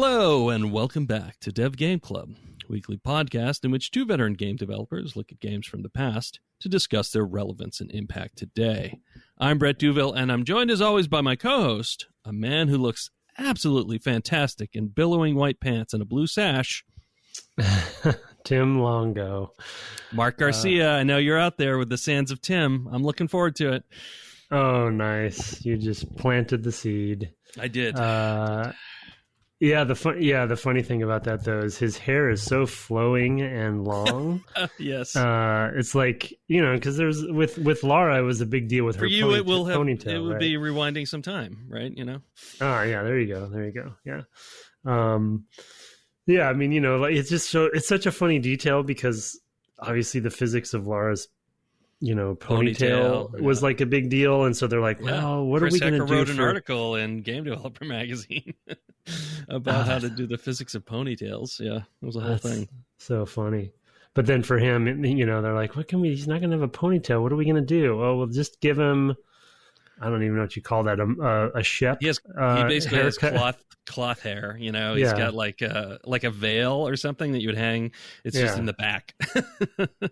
Hello, and welcome back to Dev Game Club, a weekly podcast in which two veteran game developers look at games from the past to discuss their relevance and impact today. I'm Brett Duville, and I'm joined as always by my co-host, a man who looks absolutely fantastic in billowing white pants and a blue sash, Tim Longo. Mark Garcia. I know you're out there with the Sands of Tim. I'm looking forward to it. Oh, nice. You just planted the seed. I did. The funny thing about that though is his hair is so flowing and long. Yes. It's like, because there's with Laura, it was a big deal with her ponytail. It will right? be rewinding some time, right? Oh yeah, there you go. Yeah. Yeah, I mean, like it's such a funny detail because obviously the physics of Laura's ponytail was like a big deal, and so they're like, well, what are we going to do? Wrote an article in Game Developer magazine about how to do the physics of ponytails. Yeah, it was a whole thing. So funny. But then for him, they're like, he's not going to have a ponytail. What are we going to do? Oh, we'll just give him, I don't even know what you call that, a shep. He basically has cloth hair. He's got like a veil or something that you would hang. It's just in the back.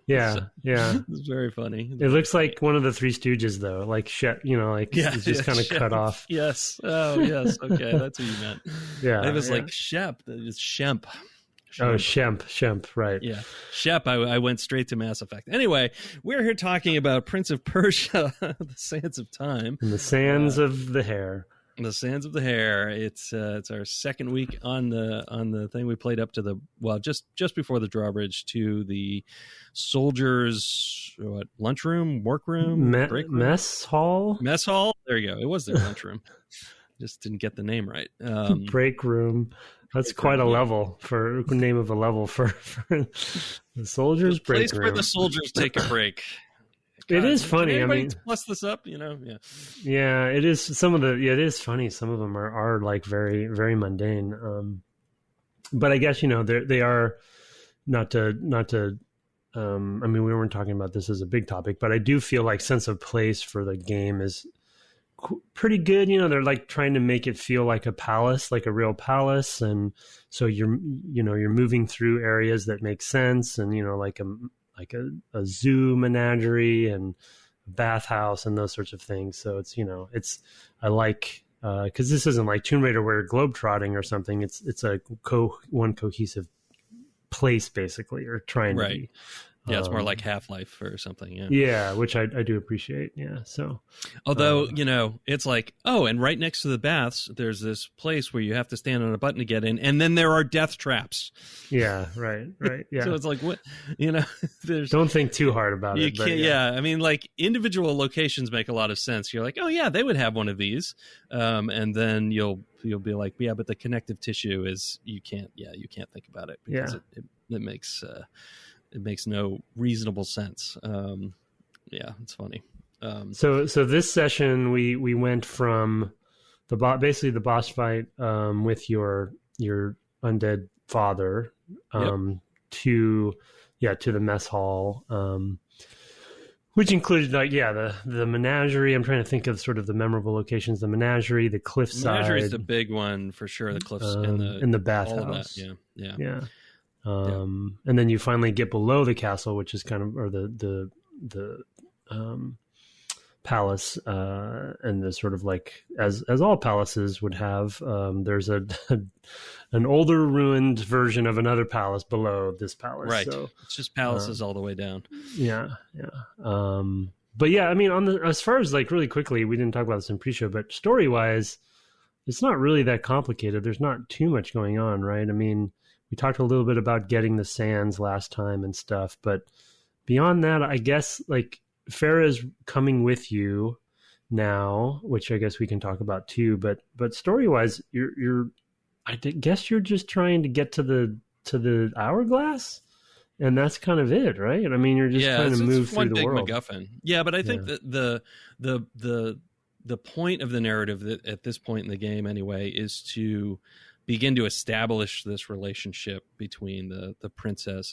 Yeah. It's very funny. It looks like one of the Three Stooges, though. Like shep, it's just kind of cut off. Yes. Oh, yes. Okay, that's what you meant. Yeah, it was like Shep. It's Shemp. Oh, Shemp, right. Yeah. Shep, I went straight to Mass Effect. Anyway, we're here talking about Prince of Persia, The Sands of Time. And the Sands of the Hair. The Sands of the Hair. It's our second week on the thing. We played up to just before the drawbridge to the soldiers' lunchroom, workroom, break room? Mess hall. Mess hall. There you go. It was their lunchroom. Just didn't get the name right. Break room. That's quite a level for name of a level for the soldiers' break room. Place where the soldiers take a break. God, it is funny. Can anybody plus this up? Yeah. Yeah, it is. It is funny. Some of them are like very, very mundane. But I guess they are not to. I mean, we weren't talking about this as a big topic, but I do feel like sense of place for the game is pretty good. They're like trying to make it feel like a palace, like a real palace, and so you're moving through areas that make sense, and like a zoo menagerie and a bathhouse and those sorts of things. So it's I like because this isn't like Tomb Raider where globetrotting or something. It's a one cohesive place basically, or trying to be. Yeah, it's more like Half-Life or something. Yeah, which I do appreciate. Yeah, so although it's like, and right next to the baths, there's this place where you have to stand on a button to get in, and then there are death traps. Yeah, right. Yeah. So it's like what don't think too hard about it. But I mean, like individual locations make a lot of sense. You're like, oh yeah, they would have one of these, and then you'll be like, yeah, but the connective tissue is you can't think about it because it makes no reasonable sense. It's funny. So this session we went from basically the boss fight with your undead father to the mess hall, which included the menagerie. I'm trying to think of sort of the memorable locations: the menagerie, the cliffside. The menagerie is the big one for sure. The cliffs and the bathhouse. Yeah. And then you finally get below the castle, which is kind of, or the palace, and there's sort of like, as all palaces would have, there's an older ruined version of another palace below this palace. Right. So, it's just palaces all the way down. Yeah. But yeah, I mean, as far as like really quickly, we didn't talk about this in pre-show, but story wise, it's not really that complicated. There's not too much going on, right? I mean, we talked a little bit about getting the sands last time and stuff, but beyond that, I guess like Farah is coming with you now, which I guess we can talk about too. But story wise, I guess you're just trying to get to the hourglass, and that's kind of it, right? I mean, you're just trying to move through the world. MacGuffin. Yeah, but I think that the point of the narrative that at this point in the game anyway is to begin to establish this relationship between the prince and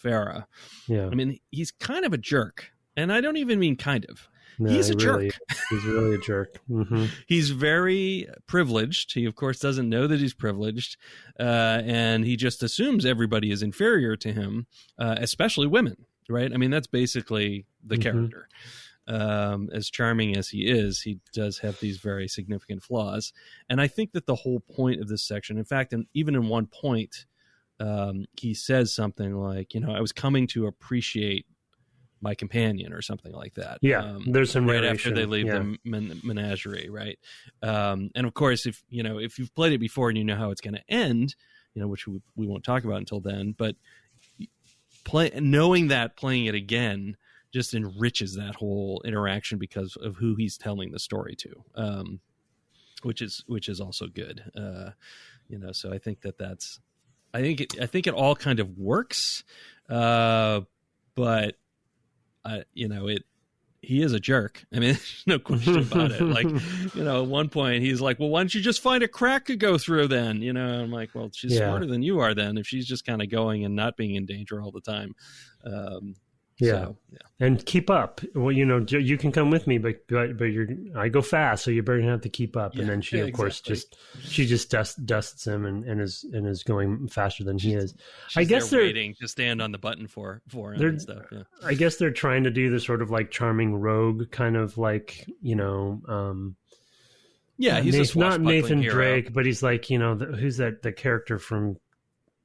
Farah. Yeah. I mean, he's kind of a jerk, and I don't even mean kind of. No, he's a really, jerk. he's really a jerk. Mm-hmm. He's very privileged. He, of course, doesn't know that he's privileged, and he just assumes everybody is inferior to him, especially women, right? I mean, that's basically the character. As charming as he does have these very significant flaws. And I think that the whole point of this section, in fact, and even in one point, he says something like, I was coming to appreciate my companion or something like that. Yeah, there's some right narration. after they leave the menagerie, right? And of course, if you've played it before and you know how it's going to end, which we won't talk about until then, but knowing that, playing it again just enriches that whole interaction because of who he's telling the story to, which is also good. So I think I think it all kind of works, but he is a jerk. I mean, there's no question about it. Like, at one point he's like, well, why don't you just find a crack to go through then? I'm like, well, she's smarter than you are then if she's just kind of going and not being in danger all the time. And keep up. Well, you can come with me, but I go fast, so you're going to have to keep up. And then she, of course, just dusts him and is going faster than he is. I guess they're waiting to stand on the button for him and stuff. Yeah. I guess they're trying to do the sort of like charming rogue kind of like, he's not Nathan hero. Drake, but he's like, who's the character from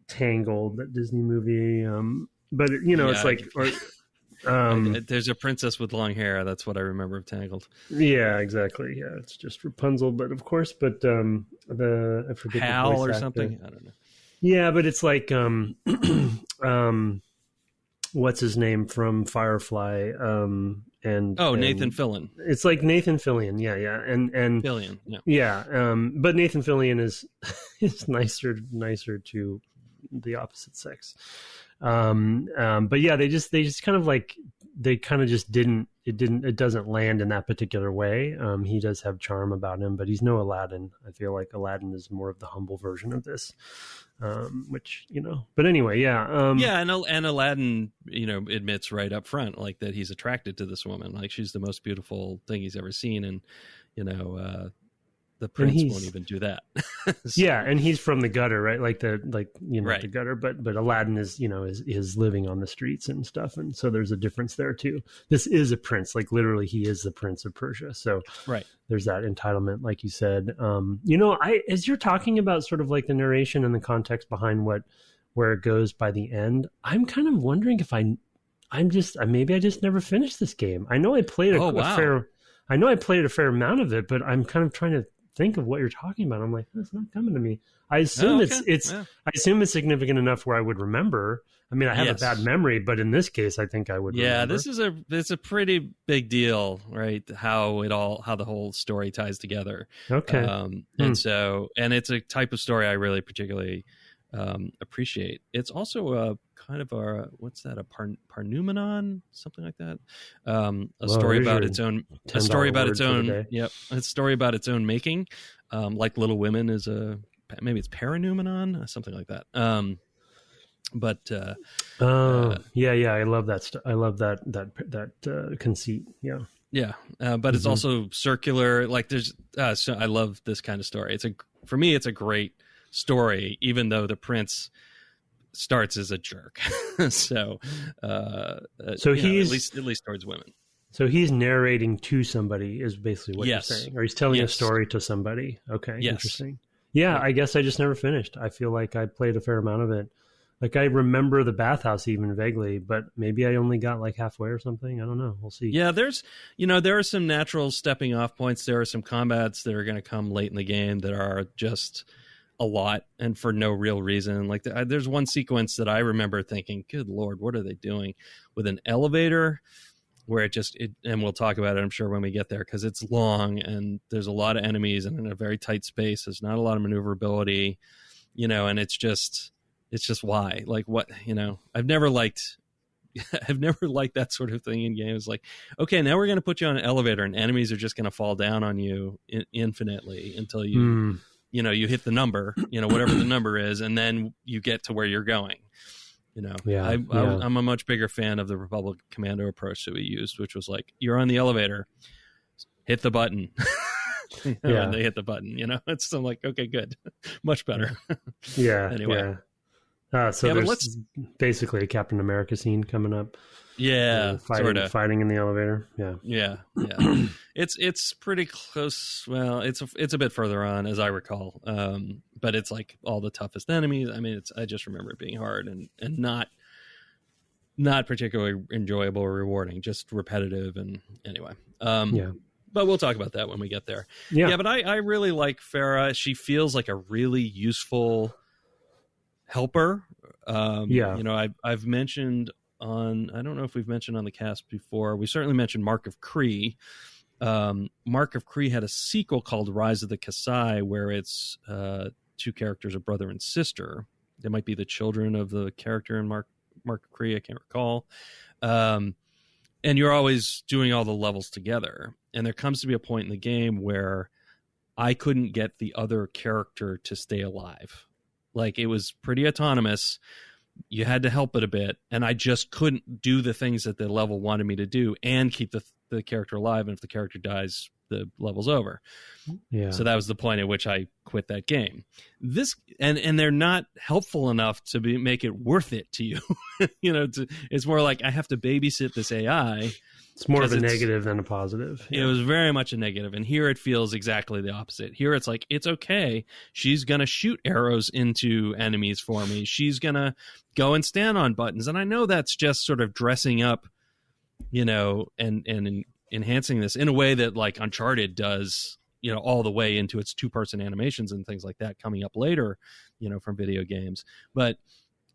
Tangled, that Disney movie? But it's like. There's a princess with long hair. That's what I remember of Tangled. Yeah, exactly. Yeah, it's just Rapunzel, but of course, I forget Hal the voice or actor. something. I don't know. Yeah, but it's like what's his name from Firefly? Nathan Fillion. It's like Nathan Fillion. Yeah, and Fillion. But Nathan Fillion is nicer to the opposite sex. But yeah, they just kind of like, they kind of just it doesn't land in that particular way. He does have charm about him, but he's no Aladdin. I feel like Aladdin is more of the humble version of this, which, but anyway, yeah. And Aladdin, admits right up front, like, that he's attracted to this woman. Like, she's the most beautiful thing he's ever seen. And, the prince won't even do that. So. Yeah, and he's from the gutter, right? Like the right. The gutter, but Aladdin is is living on the streets and stuff, and so there's a difference there too. This is a prince, like literally, he is the Prince of Persia. So right, there's that entitlement, like you said. As you're talking about sort of like the narration and the context behind where it goes by the end, I'm kind of wondering if maybe I just never finished this game. I know I played a fair amount of it, but I'm kind of trying to think of what you're talking about. I'm like, it's not coming to me. I assume I assume it's significant enough where I would remember. I mean, I have a bad memory, but in this case, I think I would. Yeah, remember. it's a pretty big deal, right? How the whole story ties together. Okay, and it's a type of story I really particularly appreciate. It's also a kind of a parnumenon, something like that. A story about its own making. Like Little Women is maybe it's paranumenon, something like that. I love that. I love that conceit. Yeah. But it's also circular. Like there's, so I love this kind of story. For me, it's a great story, even though the prince starts as a jerk. So he's at least towards women. So he's narrating to somebody is basically what you're saying, or he's telling a story to somebody. Okay, interesting. Yeah, I guess I just never finished. I feel like I played a fair amount of it. Like I remember the bathhouse even vaguely, but maybe I only got like halfway or something. I don't know. We'll see. Yeah, there are some natural stepping off points. There are some combats that are going to come late in the game that are just a lot and for no real reason. Like there's one sequence that I remember thinking, good Lord, what are they doing with an elevator where and we'll talk about it, I'm sure, when we get there, because it's long and there's a lot of enemies and in a very tight space. There's not a lot of maneuverability, and it's just why, like, what, I've never liked that sort of thing in games. Like, okay, now we're going to put you on an elevator and enemies are just going to fall down on you infinitely until you, you hit the number, whatever the number is, and then you get to where you're going. Yeah, I'm a much bigger fan of the Republic Commando approach that we used, which was like, you're on the elevator, hit the button. And they hit the button, it's I'm like, okay, good. Much better. Anyway. So there's basically a Captain America scene coming up. Fighting in the elevator. Yeah. It's pretty close. Well, it's a bit further on, as I recall. But it's like all the toughest enemies. I mean, I just remember it being hard and not particularly enjoyable or rewarding, just repetitive. And anyway, but we'll talk about that when we get there. Yeah, but I really like Farah. She feels like a really useful helper. I've mentioned on, I don't know if we've mentioned on the cast before, we certainly mentioned Mark of Kree. Mark of Kree had a sequel called Rise of the Kasai, where it's two characters, a brother and sister. They might be the children of the character in Mark of Kree, I can't recall. And you're always doing all the levels together. And there comes to be a point in the game where I couldn't get the other character to stay alive. Like, it was pretty autonomous. You had to help it a bit, and I just couldn't do the things that the level wanted me to do and keep the character alive. And if the character dies, the level's over. So that was the point at which I quit that game. And they're not helpful enough to make it worth it to you. It's more like I have to babysit this AI. It's more of a negative than a positive. It was very much a negative. And here it feels exactly the opposite. Here it's like, it's okay. She's going to shoot arrows into enemies for me. She's going to go and stand on buttons. And I know that's just sort of dressing up, and enhancing this in a way that like Uncharted does, all the way into its 2-person animations and things like that coming up later, from video games. But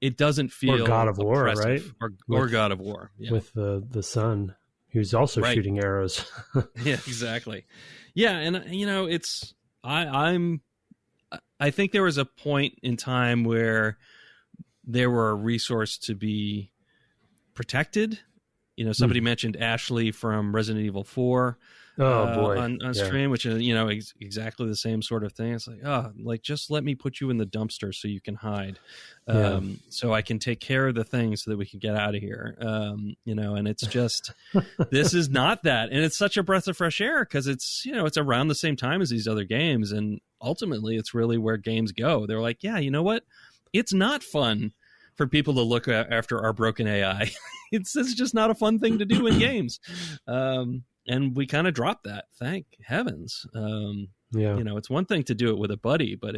it doesn't feel or God of War, right? Or God of War. Yeah. With the son. Who's also shooting arrows. Yeah, exactly. Yeah, and it's I think there was a point in time where there were a resource to be protected. Somebody mentioned Ashley from Resident Evil 4 on stream, which is exactly the same sort of thing. It's like, just let me put you in the dumpster so you can hide, so I can take care of the things so that we can get out of here. And it's just this is not that, and it's such a breath of fresh air because it's it's around the same time as these other games, and ultimately it's really where games go. They're like, yeah, you know what? It's not fun for people to look after our broken AI. It's just not a fun thing to do in games. And we kind of dropped that, thank heavens. It's one thing to do it with a buddy, but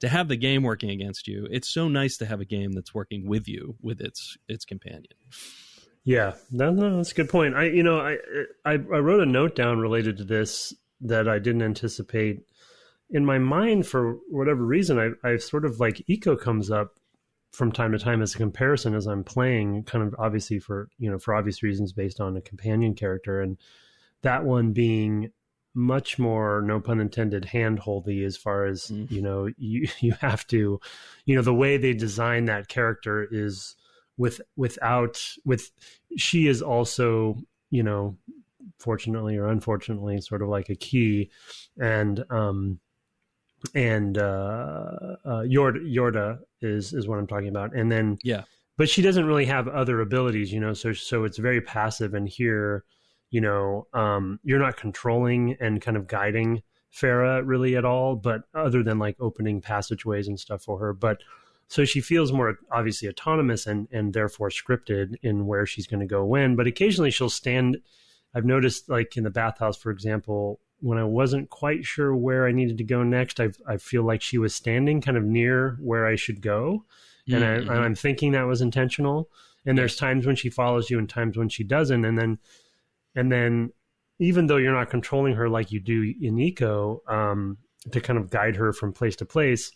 to have the game working against you, it's so nice to have a game that's working with you, with its companion. Yeah, that's a good point. I wrote a note down related to this that I didn't anticipate. In my mind, for whatever reason, I sort of like Eco comes up from time to time as a comparison as I'm playing, kind of obviously for obvious reasons based on a companion character, and that one being much more, no pun intended, handholdy as far as, you have to, the way they design that character is she is also, fortunately or unfortunately, sort of like a key, and Yorda is what I'm talking about. And then, but she doesn't really have other abilities, so it's very passive. And here, you're not controlling and kind of guiding Farah really at all, but other than like opening passageways and stuff for her. But so she feels more obviously autonomous and therefore scripted in where she's going to go when, but occasionally she'll stand. I've noticed like in the bathhouse, for example, when I wasn't quite sure where I needed to go next, I feel like she was standing kind of near where I should go. And I'm thinking that was intentional. And there's times when she follows you and times when she doesn't. And then even though you're not controlling her like you do in Eco, to kind of guide her from place to place,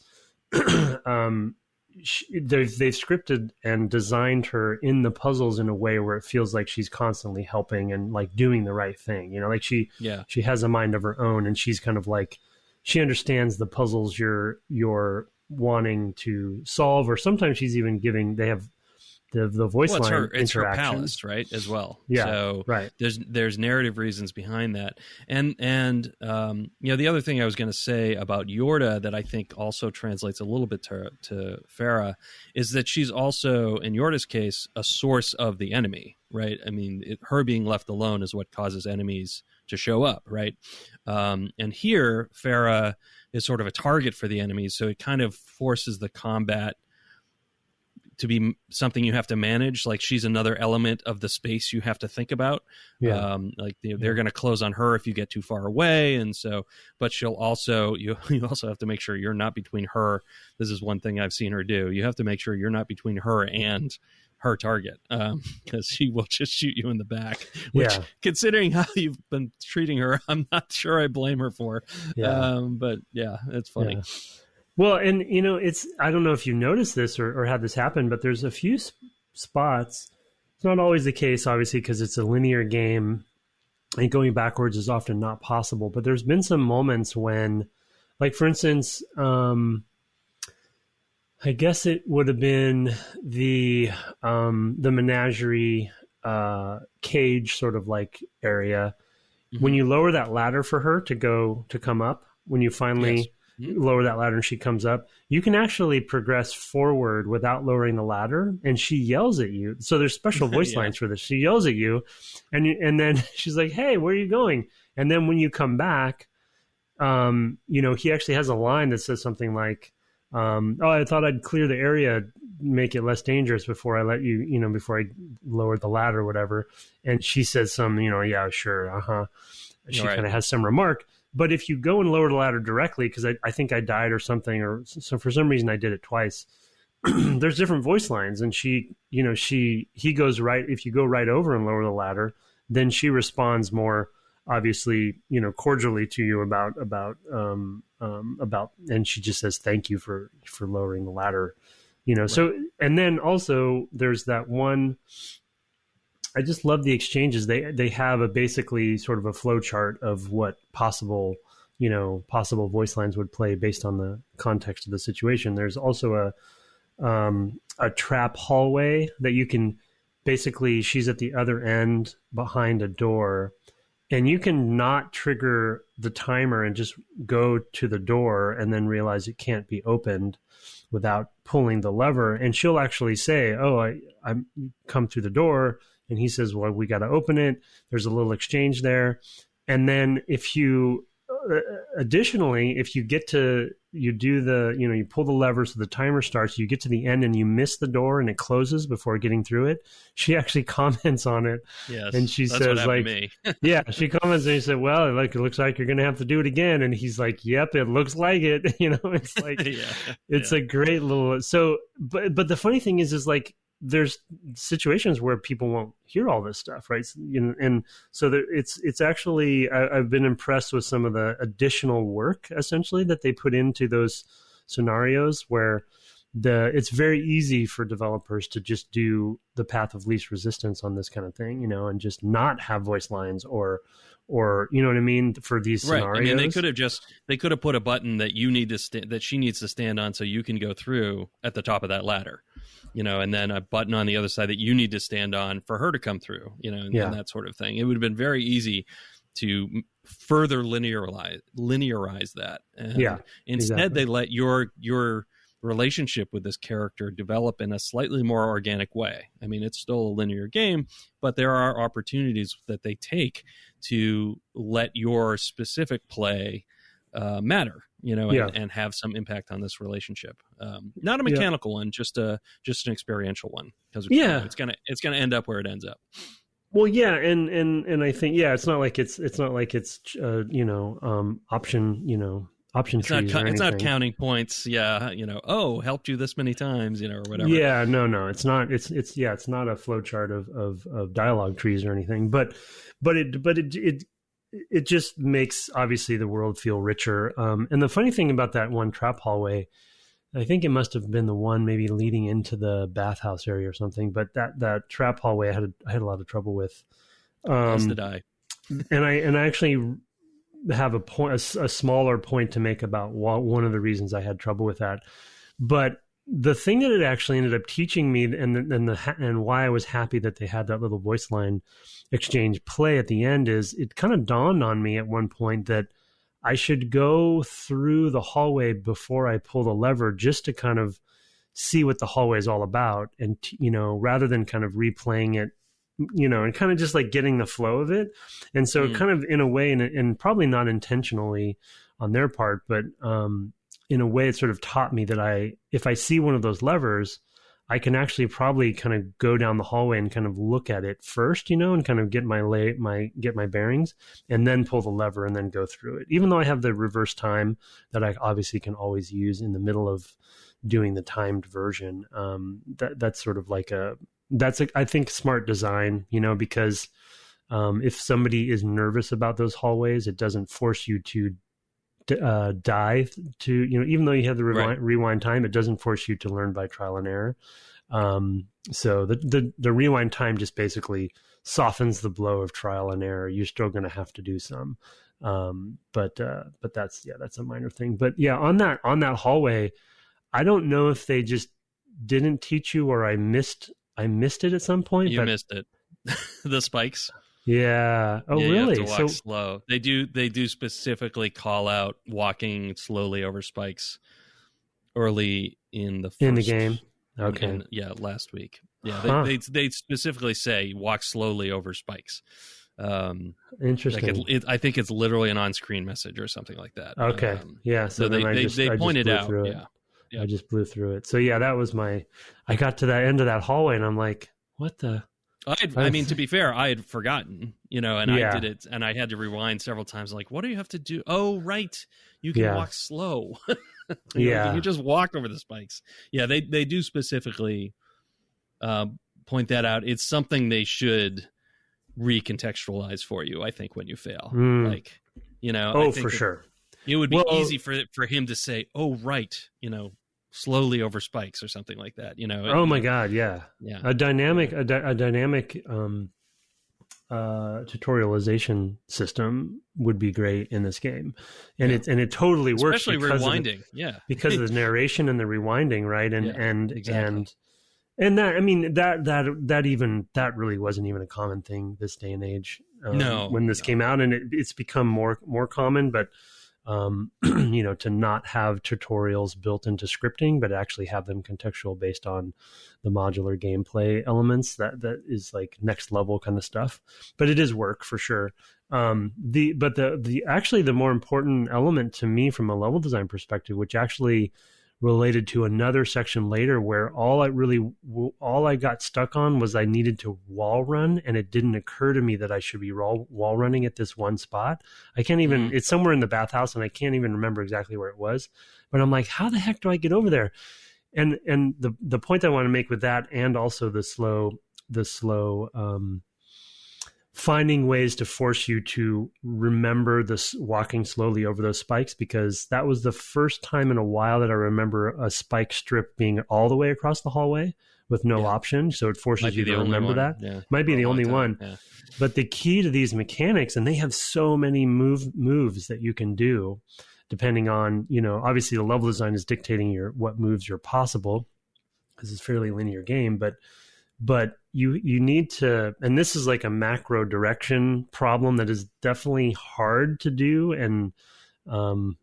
they've scripted and designed her in the puzzles in a way where it feels like she's constantly helping and like doing the right thing. Like she has a mind of her own, and she's kind of like, she understands the puzzles you're wanting to solve, or sometimes she's even they have the voice line it's her interactions. palace, right, as well. Yeah, so right. There's narrative reasons behind that, and the other thing I was going to say about Yorda that I think also translates a little bit to Farah is that she's also, in Yorda's case, a source of the enemy, right? I mean, her being left alone is what causes enemies to show up, right? And here, Farah is sort of a target for the enemies, so it kind of forces the combat to be something you have to manage. Like she's another element of the space you have to think about. Yeah. They're going to close on her if you get too far away. And so, but she'll also, you also have to make sure you're not between her. This is one thing I've seen her do. You have to make sure you're not between her and her target, because she will just shoot you in the back, which considering how you've been treating her, I'm not sure I blame her for. But yeah, it's funny. Yeah. Well, and I don't know if you noticed this or had this happen, but there's a few spots. It's not always the case, obviously, because it's a linear game and going backwards is often not possible. But there's been some moments when, like, for instance, I guess it would have been the menagerie cage sort of like area. Mm-hmm. When you lower that ladder for her to come up, when you finally lower that ladder and she comes up, you can actually progress forward without lowering the ladder, and she yells at you. So there's special voice lines for this. She yells at you, and then she's like, "Hey, where are you going?" And then when you come back, he actually has a line that says something like, "Oh, I thought I'd clear the area, make it less dangerous before I let you, before I lowered the ladder or whatever." And she says some, "Yeah, sure, She kind of has some remark. But if you go and lower the ladder directly, because I think I died or something, or so for some reason I did it twice, there's different voice lines, and he goes right. If you go right over and lower the ladder, then she responds more obviously, cordially to you about, and she just says thank you for lowering the ladder, Right. So, and then also there's that one. I just love the exchanges. They have a basically sort of a flow chart of what possible voice lines would play based on the context of the situation. There's also a trap hallway that you can basically, she's at the other end behind a door, and you can not trigger the timer and just go to the door and then realize it can't be opened without pulling the lever. And she'll actually say, "Oh, I come through the door." And he says, "Well, we got to open it." There's a little exchange there. And then if you, additionally, if you get to, you do the, you pull the lever so the timer starts, you get to the end and you miss the door and it closes before getting through it. She actually comments on it. Yes, and she says, like, to me. Yeah, she comments and she said, "Well, it looks like you're going to have to do it again." And he's like, "Yep, it looks like it." It's like, it's a great little, so, but the funny thing is like, there's situations where people won't hear all this stuff, right? And so it's actually, I've been impressed with some of the additional work essentially that they put into those scenarios where it's very easy for developers to just do the path of least resistance on this kind of thing, and just not have voice lines or you know what I mean, for these scenarios. Right. I mean, they could have put a button that you need to that she needs to stand on so you can go through at the top of that ladder, and then a button on the other side that you need to stand on for her to come through, and that sort of thing. It would have been very easy to further linearize that. And instead, they let your relationship with this character develop in a slightly more organic way. I mean, it's still a linear game, but there are opportunities that they take to let your specific play matter, and have some impact on this relationship. Not a mechanical one, just an experiential one, because it's gonna end up where it ends up. Well, yeah, and I think it's not like it's option trees. It's not counting points. Yeah, helped you this many times, or whatever. Yeah, no, it's not. It's not a flow chart of dialogue trees or anything. But it just makes obviously the world feel richer. And the funny thing about that one trap hallway, I think it must have been the one maybe leading into the bathhouse area or something. But that trap hallway I had a lot of trouble with. As did I. And I actually have a smaller point to make about one of the reasons I had trouble with that. But the thing that it actually ended up teaching me, and why I was happy that they had that little voice line exchange play at the end, is it kind of dawned on me at one point that I should go through the hallway before I pull the lever, just to kind of see what the hallway is all about, and rather than kind of replaying it, and kind of just like getting the flow of it. And so kind of in a way, and probably not intentionally on their part, but in a way it sort of taught me that if I see one of those levers, I can actually probably kind of go down the hallway and kind of look at it first, and kind of get my bearings, and then pull the lever and then go through it. Even though I have the reverse time that I obviously can always use in the middle of doing the timed version. That's sort of like I think smart design, because if somebody is nervous about those hallways, it doesn't force you to die to, even though you have the rewind time, it doesn't force you to learn by trial and error. So the rewind time just basically softens the blow of trial and error. You're still going to have to do some, but that's a minor thing. But yeah, on that hallway, I don't know if they just didn't teach you, or I missed it at some point. You missed it. The spikes. Yeah. Oh, yeah, really? You have to walk slow. They do specifically call out walking slowly over spikes early in the game. Okay. Last week. Yeah, they specifically say walk slowly over spikes. Interesting. Like I think it's literally an on-screen message or something like that. Okay. Yeah. So they pointed out. Yeah. I just blew through it. So yeah, that was I got to that end of that hallway and I'm like, what the? I mean, to be fair, I had forgotten, and I did it, and I had to rewind several times. Like, what do you have to do? Oh, right, you can walk slow. You just walk over the spikes. Yeah, they do specifically point that out. It's something they should recontextualize for you, I think, when you fail. Like, Oh, for sure. It would be easy for him to say, "Oh, right," slowly over spikes or something like that. Oh my God. Yeah. Yeah. A dynamic tutorialization system would be great in this game. And it totally works. Especially rewinding. Because of the narration and the rewinding. Right. Exactly. And that, I mean, that really wasn't even a common thing this day and age. When this came out, and it's become more common, but to not have tutorials built into scripting, but actually have them contextual based on the modular gameplay elements. That is like next level kind of stuff, but it is work for sure. The more important element to me from a level design perspective, which actually related to another section later, where all I got stuck on was I needed to wall run, and it didn't occur to me that I should be wall running at this one spot. I can't even, it's somewhere in the bathhouse and I can't even remember exactly where it was, but I'm like, how the heck do I get over there? And the point I want to make with that, and also the slow finding ways to force you to remember this walking slowly over those spikes, because that was the first time in a while that I remember a spike strip being all the way across the hallway with no option. So it forces you to remember that. Yeah. Might be the only one. Yeah. But the key to these mechanics, and they have so many moves that you can do depending on, obviously the level design is dictating what moves are possible, because it's a fairly linear game, but you need to, and this is like a macro direction problem that is definitely hard to do, and I'm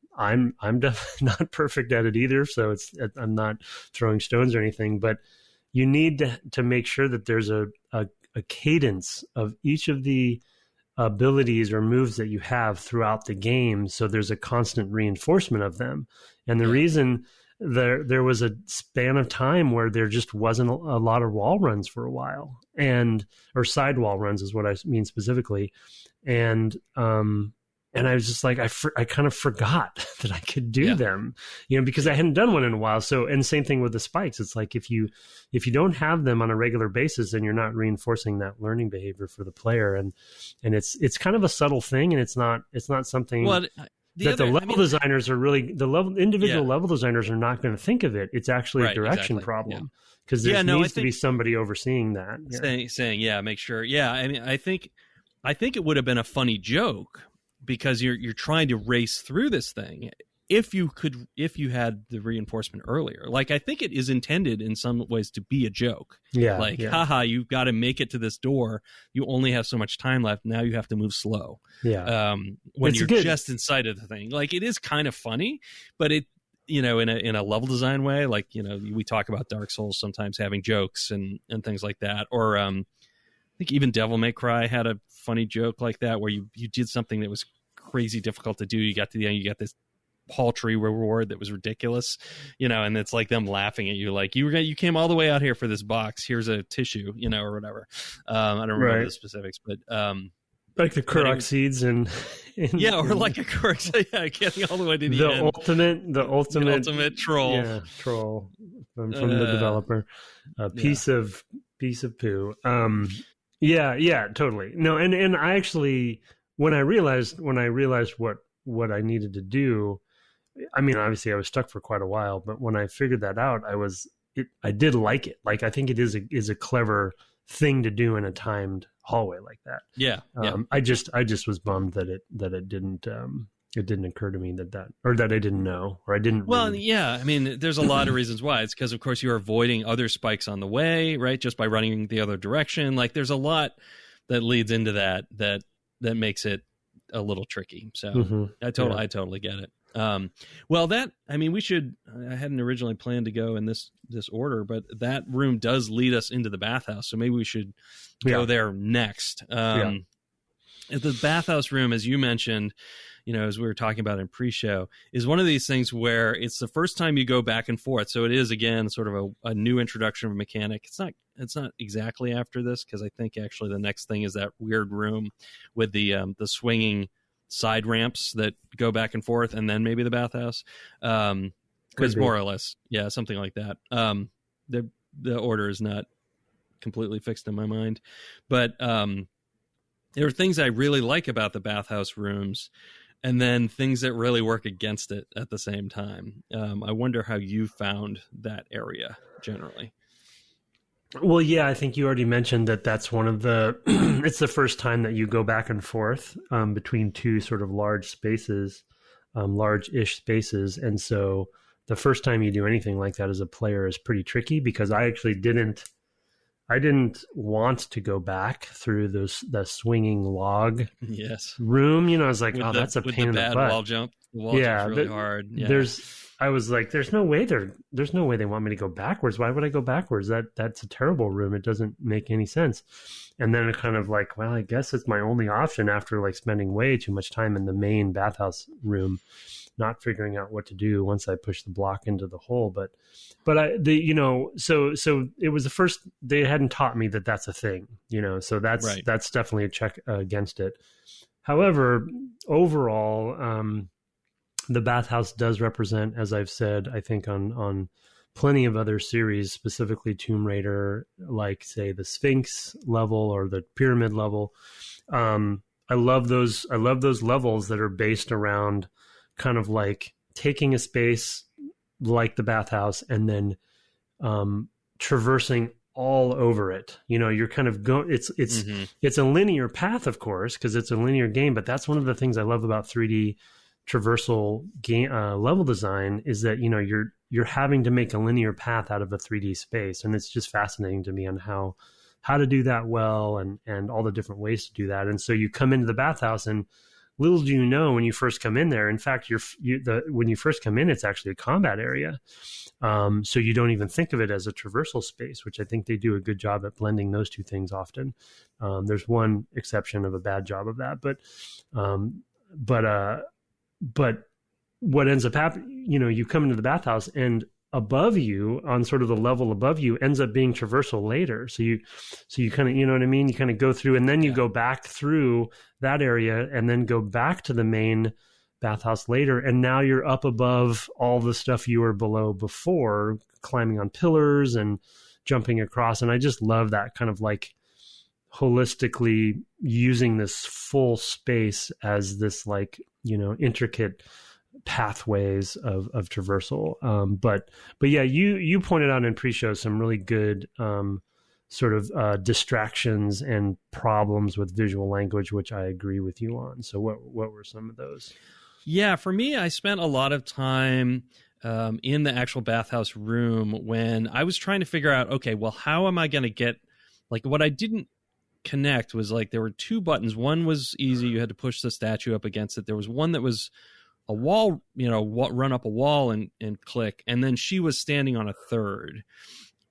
definitely not perfect at it either, so I'm not throwing stones or anything, but you need to make sure that there's a cadence of each of the abilities or moves that you have throughout the game, so there's a constant reinforcement of them. And the reason there was a span of time where there just wasn't a lot of wall runs for a while, or side wall runs is what I mean specifically. And I was just like, I kind of forgot that I could do them, because I hadn't done one in a while. So, and same thing with the spikes. It's like, if you don't have them on a regular basis, then you're not reinforcing that learning behavior for the player. And it's kind of a subtle thing, and it's not something designers are really, individual level designers are not going to think of it. It's actually a direction problem, because there needs to be somebody overseeing that. Saying, make sure. Yeah. I mean, I think it would have been a funny joke, because you're trying to race through this thing. if you had the reinforcement earlier. Like, I think it is intended in some ways to be a joke. Yeah. Like, haha, you've got to make it to this door. You only have so much time left. Now you have to move slow. Yeah. When you're just inside of the thing. Like, it is kind of funny, but it, in a level design way, like, we talk about Dark Souls sometimes having jokes and things like that. Or I think even Devil May Cry had a funny joke like that, where you did something that was crazy difficult to do. You got to the end, you got this paltry reward that was ridiculous, and it's like them laughing at you, like, you came all the way out here for this box, here's a tissue, or whatever. I don't remember the specifics, but like the Korok seeds and yeah, or like a Korok, yeah, getting all the way to the end. The ultimate troll. Yeah, troll from the developer. Piece of poo. Yeah, totally. No, and I actually, when I realized what I needed to do, I mean, obviously I was stuck for quite a while, but when I figured that out, I did like it. Like, I think it is a clever thing to do in a timed hallway like that. Yeah. I just was bummed that it didn't occur to me that I didn't know, or I didn't. Well, really... yeah. I mean, there's a lot of reasons why. It's because, of course, you're avoiding other spikes on the way, right? Just by running the other direction. Like, there's a lot that leads into that makes it a little tricky. So I totally get it. Well, I hadn't originally planned to go in this order, but that room does lead us into the bathhouse. So maybe we should go there next. The bathhouse room, as you mentioned, as we were talking about in pre-show, is one of these things where it's the first time you go back and forth. So it is, again, sort of a new introduction of a mechanic. It's not exactly after this, because I think actually the next thing is that weird room with the swinging side ramps that go back and forth, and then maybe the bathhouse. Because more or less, yeah, something like that. The order is not completely fixed in my mind, but there are things I really like about the bathhouse rooms, and then things that really work against it at the same time. I wonder how you found that area generally. Well, yeah, I think you already mentioned that's one of the, it's the first time that you go back and forth between two sort of large spaces, large-ish spaces. And so the first time you do anything like that as a player is pretty tricky, because I actually didn't want to go back through the swinging log room. I was like, that's a pain in the butt. Wall jump. The wall jump's really hard. Yeah. I was like, there's no way they want me to go backwards. Why would I go backwards? That's a terrible room. It doesn't make any sense. And then it kind of like, well, I guess it's my only option after like spending way too much time in the main bathhouse room, not figuring out what to do once I push the block into the hole. So it was the first, they hadn't taught me that that's a thing, so that's definitely a check against it. However, overall, the bathhouse does represent, as I've said, I think on plenty of other series, specifically Tomb Raider, like say the Sphinx level or the Pyramid level. I love those levels that are based around kind of like taking a space like the bathhouse and then traversing all over it. You're kind of it's a linear path, of course, because it's a linear game, but that's one of the things I love about 3D traversal game level design, is that you're having to make a linear path out of a 3D space, and it's just fascinating to me on how to do that well, and all the different ways to do that. And so you come into the bathhouse, and little do you know when you first come in there, in fact, when you first come in, it's actually a combat area, so you don't even think of it as a traversal space, which I think they do a good job at blending those two things often. There's one exception of a bad job of that, but what ends up happening, you come into the bathhouse, and above you, on sort of the level above you, ends up being traversal later. So you kind of, you know what I mean? You kind of go through, and then you go back through that area, and then go back to the main bathhouse later. And now you're up above all the stuff you were below before, climbing on pillars and jumping across. And I just love that kind of like holistically using this full space as this like, intricate pathways of traversal. But yeah, you pointed out in pre-show some really good sort of distractions and problems with visual language, which I agree with you on. So what were some of those? Yeah, for me, I spent a lot of time in the actual bathhouse room when I was trying to figure out, okay, well, how am I going to get, like, what I didn't connect was, like, there were two buttons. One was easy. You had to push the statue up against it. There was one that was a wall, run up a wall and click. And then she was standing on a third.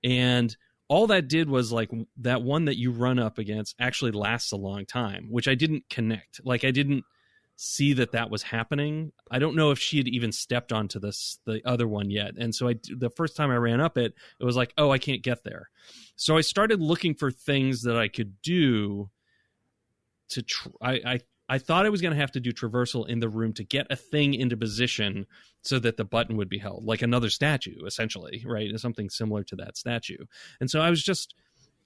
And all that did was, like, that one that you run up against actually lasts a long time, which I didn't connect. Like, I didn't see that was happening. I don't know if she had even stepped onto the other one yet. And so the first time I ran up it was like, oh, I can't get there. So I started looking for things that I could do to I thought I was going to have to do traversal in the room to get a thing into position so that the button would be held, like another statue, essentially, right? Something similar to that statue. And so I was just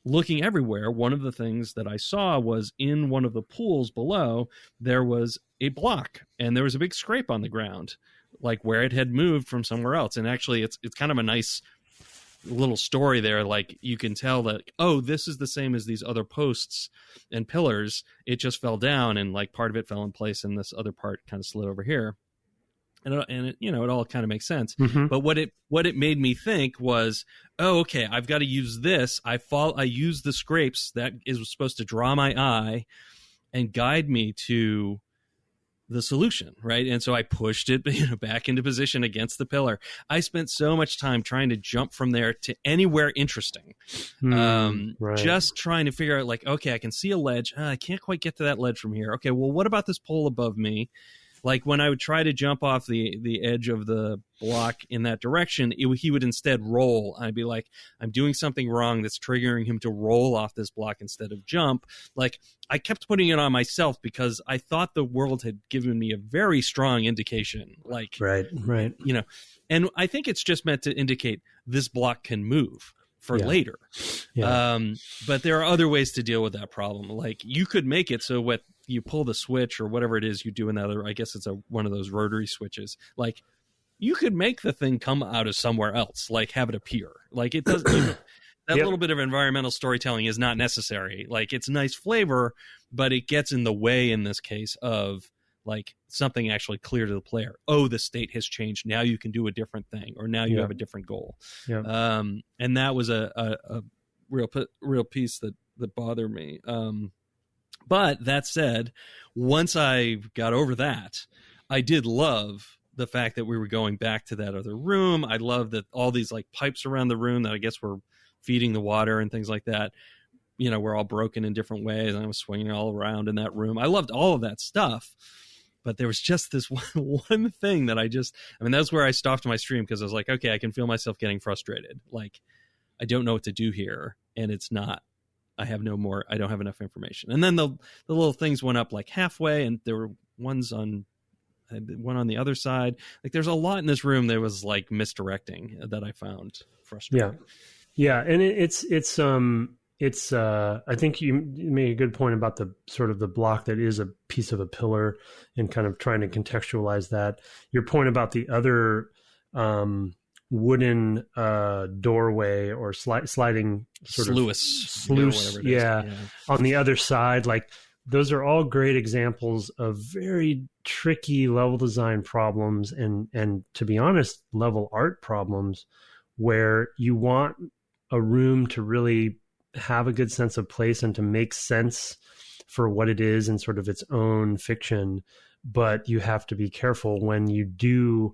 looking everywhere. One of the things that I saw was in one of the pools below, there was a block and there was a big scrape on the ground, like where it had moved from somewhere else. And actually it's kind of a nice little story there. Like, you can tell that, oh, this is the same as these other posts and pillars. It just fell down and, like, part of it fell in place and this other part kind of slid over here. And it, it all kind of makes sense. Mm-hmm. But what it made me think was, oh, okay, I've got to use this. I use the scrapes that is supposed to draw my eye and guide me to the solution, right? And so I pushed it back into position against the pillar. I spent so much time trying to jump from there to anywhere interesting. Right. Just trying to figure out, like, okay, I can see a ledge. I can't quite get to that ledge from here. Okay, well, what about this pole above me? Like, when I would try to jump off the edge of the block in that direction, he would instead roll. I'd be like, I'm doing something wrong that's triggering him to roll off this block instead of jump. Like, I kept putting it on myself because I thought the world had given me a very strong indication. Like, right. And I think it's just meant to indicate this block can move for later. Yeah. But there are other ways to deal with that problem. Like, you could make it so what you pull the switch or whatever it is you do in the other, I guess it's one of those rotary switches. Like, you could make the thing come out of somewhere else, like have it appear. Like, it doesn't. That little bit of environmental storytelling is not necessary. Like, it's nice flavor, but it gets in the way in this case of, like, something actually clear to the player. Oh, the state has changed. Now you can do a different thing, or now you have a different goal. Yeah. And that was a real piece that bothered me. But that said, once I got over that, I did love the fact that we were going back to that other room. I love that all these, like, pipes around the room that I guess were feeding the water and things like that, were all broken in different ways. And I was swinging all around in that room. I loved all of that stuff. But there was just this one thing that that's where I stopped my stream, because I was like, okay, I can feel myself getting frustrated. Like, I don't know what to do here. And I don't have enough information. And then the little things went up, like, halfway, and there were one on the other side. Like, there's a lot in this room that was, like, misdirecting that I found frustrating. Yeah. And it's I think you made a good point about the sort of the block that is a piece of a pillar and kind of trying to contextualize that. Your point about the other wooden doorway or sliding sort sluice, on the other side, like, those are all great examples of very tricky level design problems and to be honest, level art problems, where you want a room to really have a good sense of place and to make sense for what it is in sort of its own fiction. But you have to be careful when you do.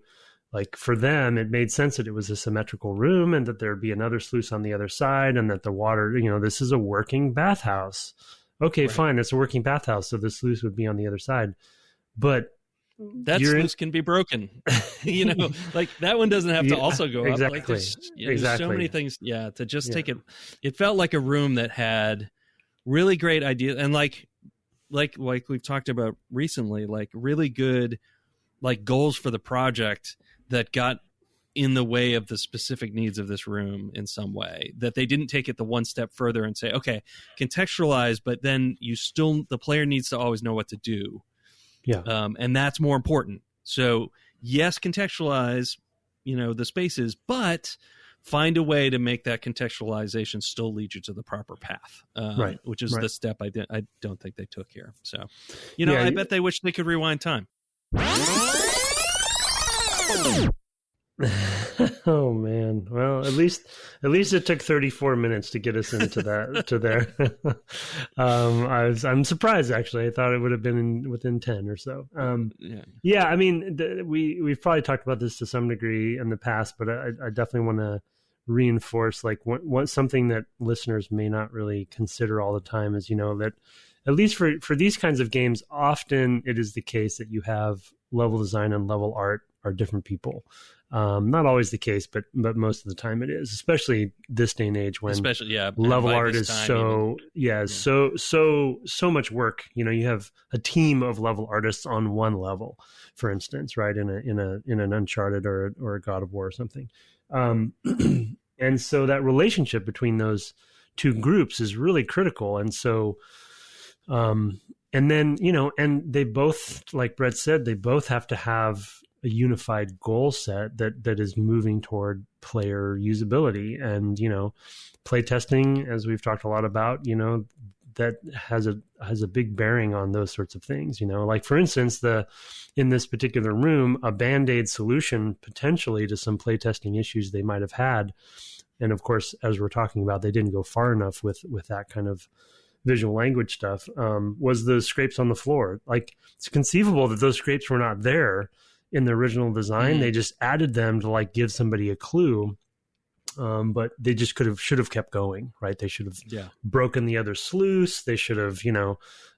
Like, for them, it made sense that it was a symmetrical room and that there'd be another sluice on the other side, and that the water, this is a working bathhouse. Okay, right. Fine, it's a working bathhouse, so the sluice would be on the other side. But that sluice can be broken. Like, that one doesn't have to also go up. Like, there's so many things. Yeah, to just take it. It felt like a room that had really great ideas, and like we've talked about recently, like, really good, like, goals for the project that got in the way of the specific needs of this room in some way, that they didn't take it the one step further and say, okay, contextualize, but then the player needs to always know what to do. Yeah. And that's more important. So yes, contextualize, the spaces, but find a way to make that contextualization still lead you to the proper path. Right. Which is the step I don't think they took here. So, I bet they wish they could rewind time. Oh man. Well, at least it took 34 minutes to get us into that to there. I'm surprised actually. I thought it would have been within 10 or so. Yeah. I mean, we've probably talked about this to some degree in the past, but I definitely want to reinforce like what something that listeners may not really consider all the time is, that at least for these kinds of games, often it is the case that you have level design and level art are different people. Not always the case, but most of the time it is, especially this day and age when level art is so much work. You have a team of level artists on one level, for instance, right? In an Uncharted or a God of War or something. And so that relationship between those two groups is really critical. And so, and then, and they both, like Brett said, they both have to have a unified goal set that is moving toward player usability and, play testing, as we've talked a lot about, that has a big bearing on those sorts of things, like for instance, in this particular room, a Band-Aid solution potentially to some playtesting issues they might have had. And of course, as we're talking about, they didn't go far enough with that kind of visual language stuff, was the scrapes on the floor. Like, it's conceivable that those scrapes were not there in the original design. They just added them to like give somebody a clue. But they just should have kept going, right? They should have broken the other sluice. They should have,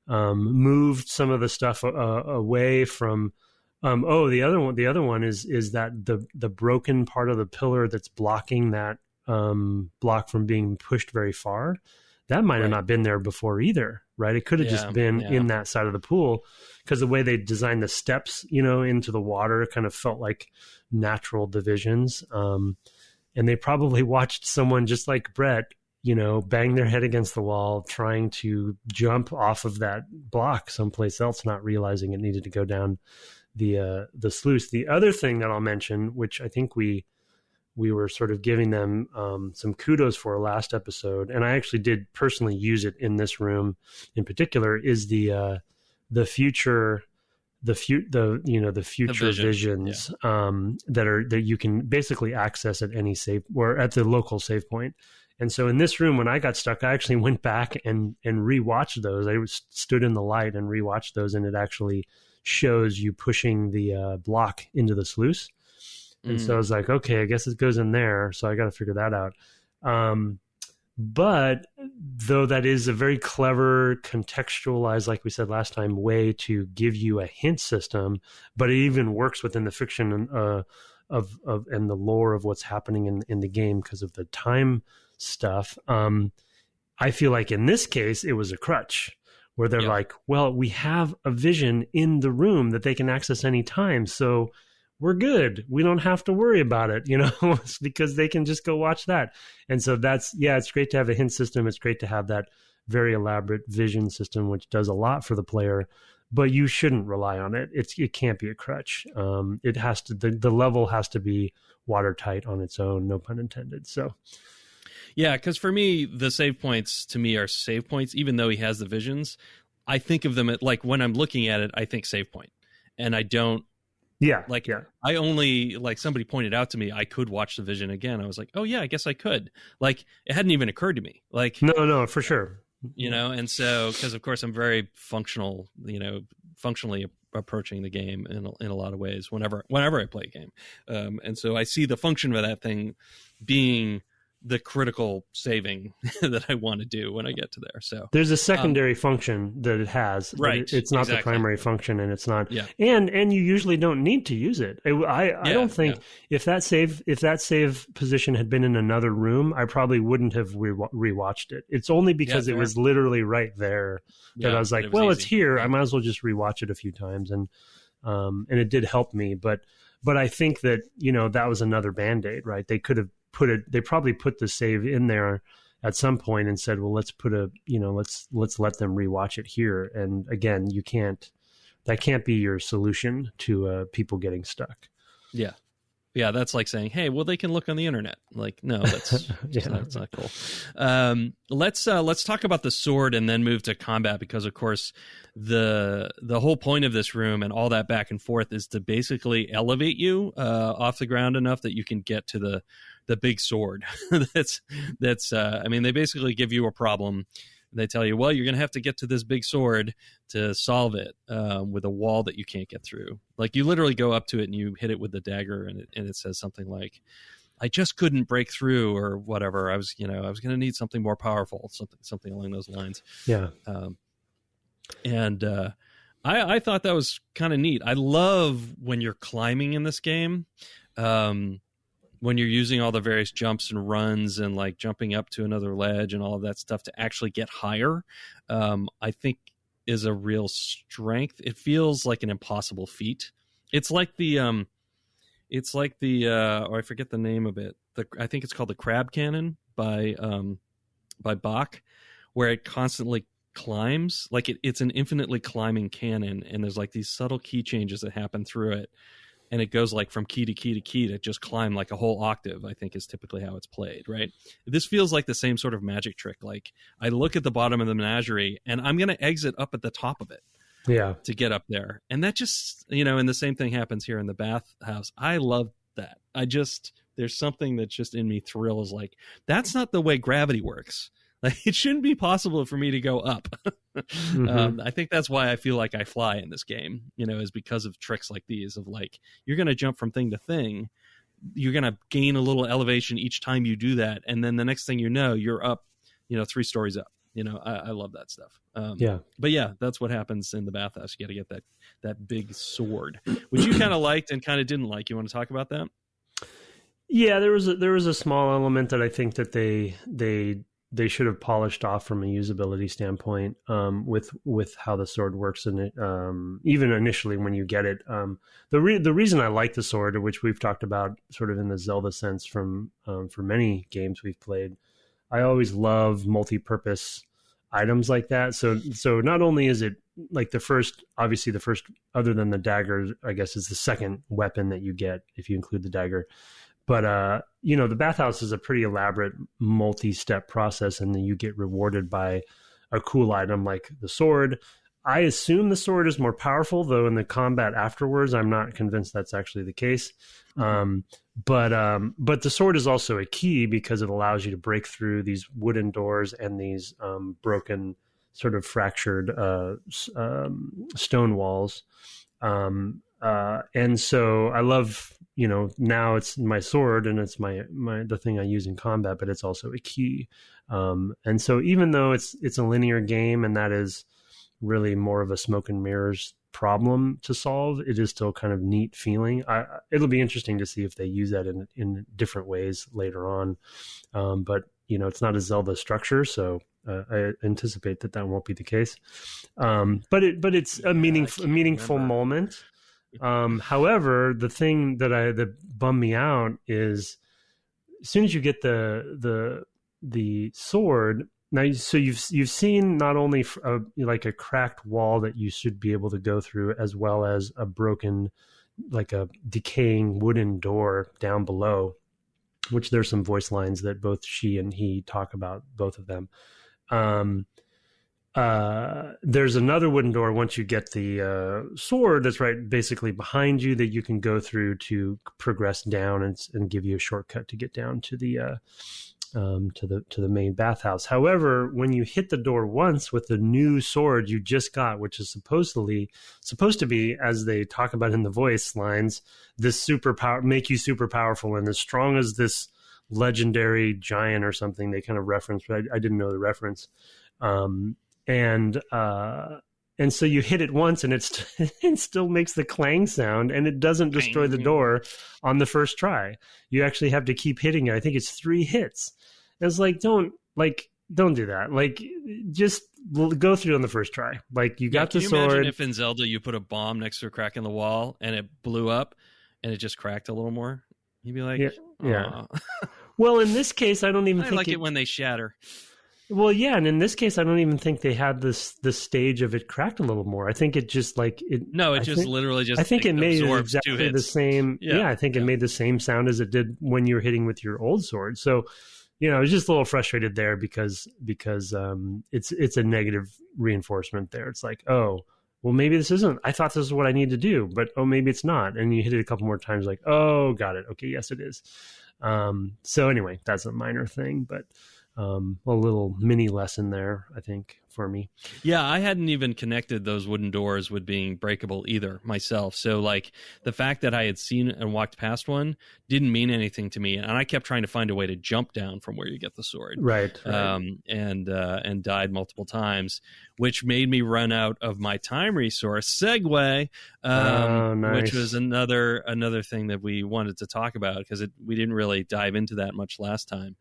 moved some of the stuff away from. The other one is that the broken part of the pillar that's blocking that block from being pushed very far. That might have not been there before either, right? It could have just been in that side of the pool, because the way they designed the steps, into the water kind of felt like natural divisions. And they probably watched someone just like Brett, bang their head against the wall, trying to jump off of that block someplace else, not realizing it needed to go down the sluice. The other thing that I'll mention, which I think we were sort of giving them some kudos for last episode, and I actually did personally use it in this room in particular, is the future visions that you can basically access at any save or at the local save point. And so in this room, when I got stuck, I actually went back and rewatched those. I stood in the light and rewatched those, and it actually shows you pushing the block into the sluice. And so I was like, okay, I guess it goes in there. So I got to figure that out. But though that is a very clever, contextualized, like we said last time, way to give you a hint system, but it even works within the fiction of and the lore of what's happening in the game because of the time stuff. I feel like in this case, it was a crutch where they're like, well, we have a vision in the room that they can access anytime. So we're good. We don't have to worry about it, because they can just go watch that. And so it's great to have a hint system. It's great to have that very elaborate vision system, which does a lot for the player, but you shouldn't rely on it. It can't be a crutch. It has to, the level has to be watertight on its own, no pun intended. So. Yeah, because for me, the save points to me are save points, even though he has the visions. I think of them like when I'm looking at it, I think save point, and I don't. I only, like somebody pointed out to me, I could watch the vision again. I was like, oh yeah, I guess I could. Like, it hadn't even occurred to me. Like, no, for sure. And so, because of course I'm very functionally approaching the game in a lot of ways whenever I play a game. And so I see the function of that thing being the critical saving that I want to do when I get to there. So there's a secondary function that it has, right? It's not the primary function, and it's not. Yeah. And you usually don't need to use it. I don't think if that save position had been in another room, I probably wouldn't have rewatched it. It's only because it was literally right there that I was like, well, it's here. I might as well just rewatch it a few times, and it did help me. But I think that that was another Band-Aid, right? They could have they probably put the save in there at some point and said, well, let's put let's let them rewatch it here. And again, that can't be your solution to people getting stuck. Yeah. Yeah, that's like saying, "Hey, well, they can look on the internet." Like, no, that's that's not cool. Let's talk about the sword and then move to combat, because, of course, the whole point of this room and all that back and forth is to basically elevate you off the ground enough that you can get to the big sword. that's I mean, they basically give you a problem. They tell you, well, you're going to have to get to this big sword to solve it with a wall that you can't get through. Like, you literally go up to it and you hit it with the dagger, and it says something like, "I just couldn't break through," or whatever. I was going to need something more powerful, something along those lines. Yeah. I thought that was kind of neat. I love when you're climbing in this game. When you're using all the various jumps and runs and like jumping up to another ledge and all of that stuff to actually get higher, I think is a real strength. It feels like an impossible feat. It's like the or I forget the name of it. I think it's called the crab cannon by Bach, where it constantly climbs. Like it's an infinitely climbing cannon, and there's like these subtle key changes that happen through it. And it goes like from key to key to key to just climb like a whole octave, I think is typically how it's played, right? This feels like the same sort of magic trick. Like, I look at the bottom of the menagerie and I'm going to exit up at the top of it to get up there. And that just, and the same thing happens here in the bathhouse. I love that. There's something that just in me thrills, like, that's not the way gravity works. Like, it shouldn't be possible for me to go up. Mm-hmm. I think that's why I feel like I fly in this game, is because of tricks like these of like, you're going to jump from thing to thing. You're going to gain a little elevation each time you do that. And then the next thing you know, you're up, 3 stories up. I love that stuff. But yeah, that's what happens in the bathhouse. You got to get that big sword, which you kind of liked and kind of didn't like. You want to talk about that? Yeah, there was a small element that I think that they should have polished off from a usability standpoint, with how the sword works, and even initially when you get it. The reason I like the sword, which we've talked about sort of in the Zelda sense from for many games we've played, I always love multi-purpose items like that. So not only is it like the first other than the dagger, I guess, is the second weapon that you get if you include the dagger. But, the bathhouse is a pretty elaborate multi-step process, and then you get rewarded by a cool item like the sword. I assume the sword is more powerful, though in the combat afterwards, I'm not convinced that's actually the case. Mm-hmm. But the sword is also a key because it allows you to break through these wooden doors and these broken, sort of fractured stone walls. And so I love, now it's my sword and it's the thing I use in combat, but it's also a key. And so even though it's a linear game and that is really more of a smoke and mirrors problem to solve, it is still kind of neat feeling. It'll be interesting to see if they use that in different ways later on. But it's not a Zelda structure, so I anticipate that won't be the case. But it's a meaningful moment. However, the thing that bummed me out is as soon as you get the sword, now, so you've seen not only like a cracked wall that you should be able to go through, as well as a broken, like a decaying wooden door down below, which there's some voice lines that both she and he talk about, both of them. There's another wooden door once you get the sword that's right basically behind you that you can go through to progress down and give you a shortcut to get down to the main bathhouse. However, when you hit the door once with the new sword you just got, which is supposed to be, as they talk about in the voice lines, this make you super powerful and as strong as this legendary giant or something they kind of referenced, but I didn't know the reference. And so you hit it once and it still makes the clang sound and it doesn't destroy the door on the first try. You actually have to keep hitting it. I think it's 3 hits. It's like, don't do that. Like, just go through on the first try. Like, you got the sword. Can you imagine if in Zelda you put a bomb next to a crack in the wall and it blew up and it just cracked a little more? You'd be like, yeah. Well, in this case, I don't even think like it when they shatter. Well, yeah, and in this case, I don't even think they had this stage of it cracked a little more. I think it just like it. No, it just literally I just think it made it absorbs two exactly the hits. same. Yeah, Yeah, I think it made the same sound as it did when you were hitting with your old sword. So, I was just a little frustrated there because it's a negative reinforcement there. It's like, oh, well, maybe this isn't. I thought this is what I need to do, but oh, maybe it's not. And you hit it a couple more times, like, oh, got it. Okay, yes, it is. So anyway, that's a minor thing, but a little mini lesson there, I think, for me. Yeah, I hadn't even connected those wooden doors with being breakable either myself. So like the fact that I had seen and walked past one didn't mean anything to me, and I kept trying to find a way to jump down from where you get the sword, right. And died multiple times, which made me run out of my time resource. Segue, Nice. which was another thing that we wanted to talk about because we didn't really dive into that much last time.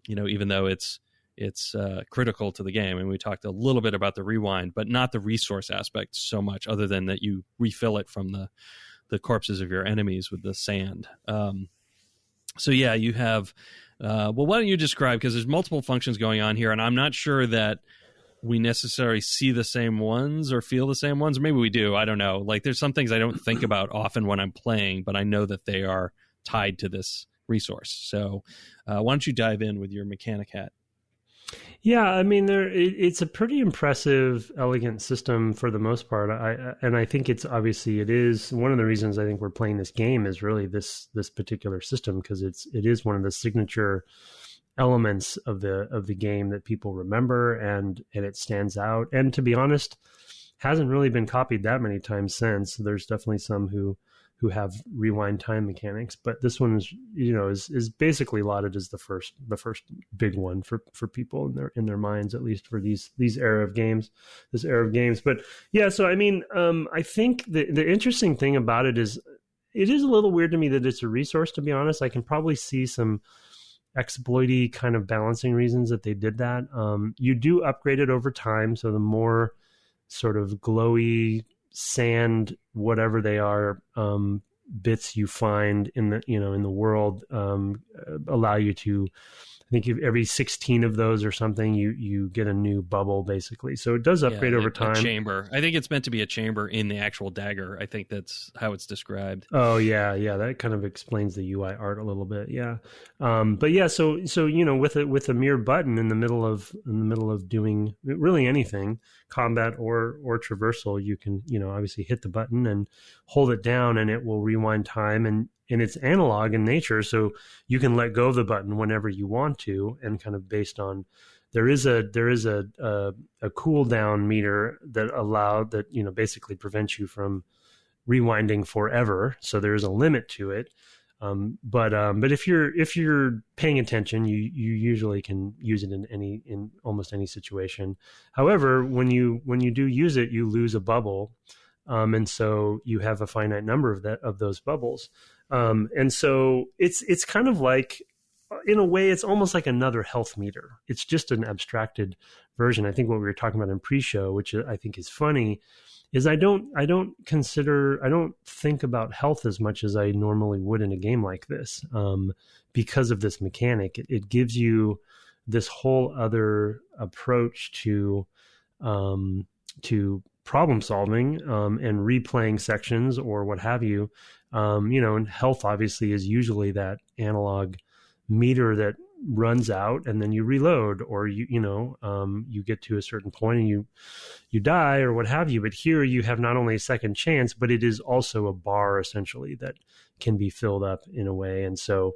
Even though it's critical to the game, and we talked a little bit about the rewind, but not the resource aspect so much, other than that you refill it from the corpses of your enemies with the sand. So yeah, you have. Well, why don't you describe, because there's multiple functions going on here, and I'm not sure that we necessarily see the same ones or feel the same ones. Or maybe we do. I don't know. Like there's some things I don't think about often when I'm playing, but I know that they are tied to this resource. So why don't you dive in with your mechanic hat? Yeah, I mean, it's a pretty impressive, elegant system for the most part. I think it is one of the reasons I think we're playing this game is really this particular system, because it is one of the signature elements of the game that people remember, and it stands out. And to be honest, hasn't really been copied that many times since. There's definitely some who have rewind time mechanics, but this one is basically lauded as the first big one for people in their minds, at least for this era of games. But yeah, so I mean, I think the interesting thing about it is a little weird to me that it's a resource, to be honest. I can probably see some exploity kind of balancing reasons that they did that. You do upgrade it over time, so the more sort of glowy sand, whatever they are, bits you find in the world, allow you to, I think every 16 of those or something, you get a new bubble, basically. So it does upgrade over time. A chamber. I think it's meant to be a chamber in the actual dagger. I think that's how it's described. Oh yeah, that kind of explains the UI art a little bit. Yeah, but yeah, so with a mere button in the middle of doing really anything, combat or traversal, you can obviously hit the button and hold it down, and it will rewind time, and it's analog in nature, so you can let go of the button whenever you want to, and kind of based on there is a cooldown meter that basically prevents you from rewinding forever. So there is a limit to it. But if you're paying attention, you usually can use it in almost any situation. However, when you do use it, you lose a bubble, and so you have a finite number of those bubbles. And so it's kind of like, in a way, it's almost like another health meter. It's just an abstracted version. I think what we were talking about in pre-show, which I think is funny, is I don't think about health as much as I normally would in a game like this, because of this mechanic. It gives you this whole other approach to problem solving, and replaying sections or what have you. And health obviously is usually that analog meter that runs out, and then you reload, or you get to a certain point and you die or what have you. But here you have not only a second chance, but it is also a bar essentially that can be filled up in a way. And so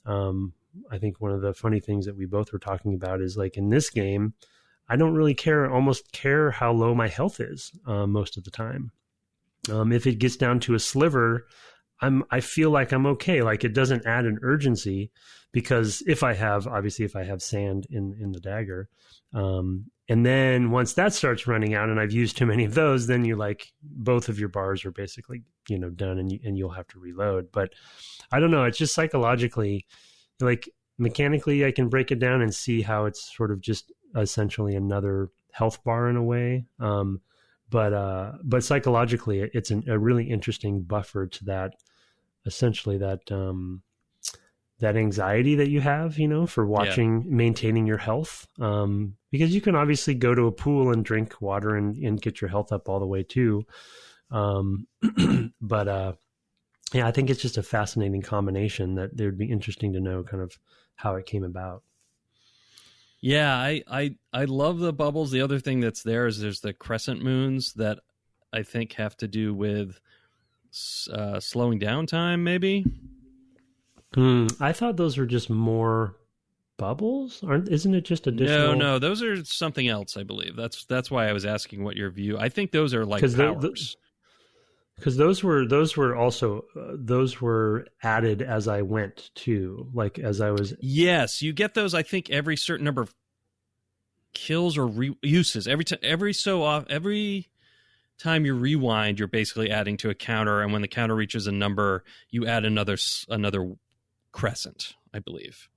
I think one of the funny things that we both were talking about is, like, in this game, I don't really almost care how low my health is most of the time. If it gets down to a sliver, I feel like I'm okay. Like, it doesn't add an urgency, because if I have sand in the dagger, and then once that starts running out and I've used too many of those, then both of your bars are basically, done, and you'll have to reload. But I don't know. It's just psychologically, like, mechanically, I can break it down and see how it's sort of just essentially another health bar in a way. But psychologically, it's a really interesting buffer to that, essentially that that anxiety that you have, for watching, maintaining your health. Because you can obviously go to a pool and drink water and get your health up all the way too. But I think it's just a fascinating combination that it would be interesting to know kind of how it came about. Yeah, I love the bubbles. The other thing that's there is there's the crescent moons that I think have to do with slowing down time, maybe. I thought those were just more bubbles. Isn't it just additional? No, those are something else, I believe. That's why I was asking what your view. I think those are like powers. Because those were also those were added as I went too, like as I was. Yes, you get those. I think every certain number of kills or uses. Every time you rewind, you're basically adding to a counter, and when the counter reaches a number, you add another crescent, I believe.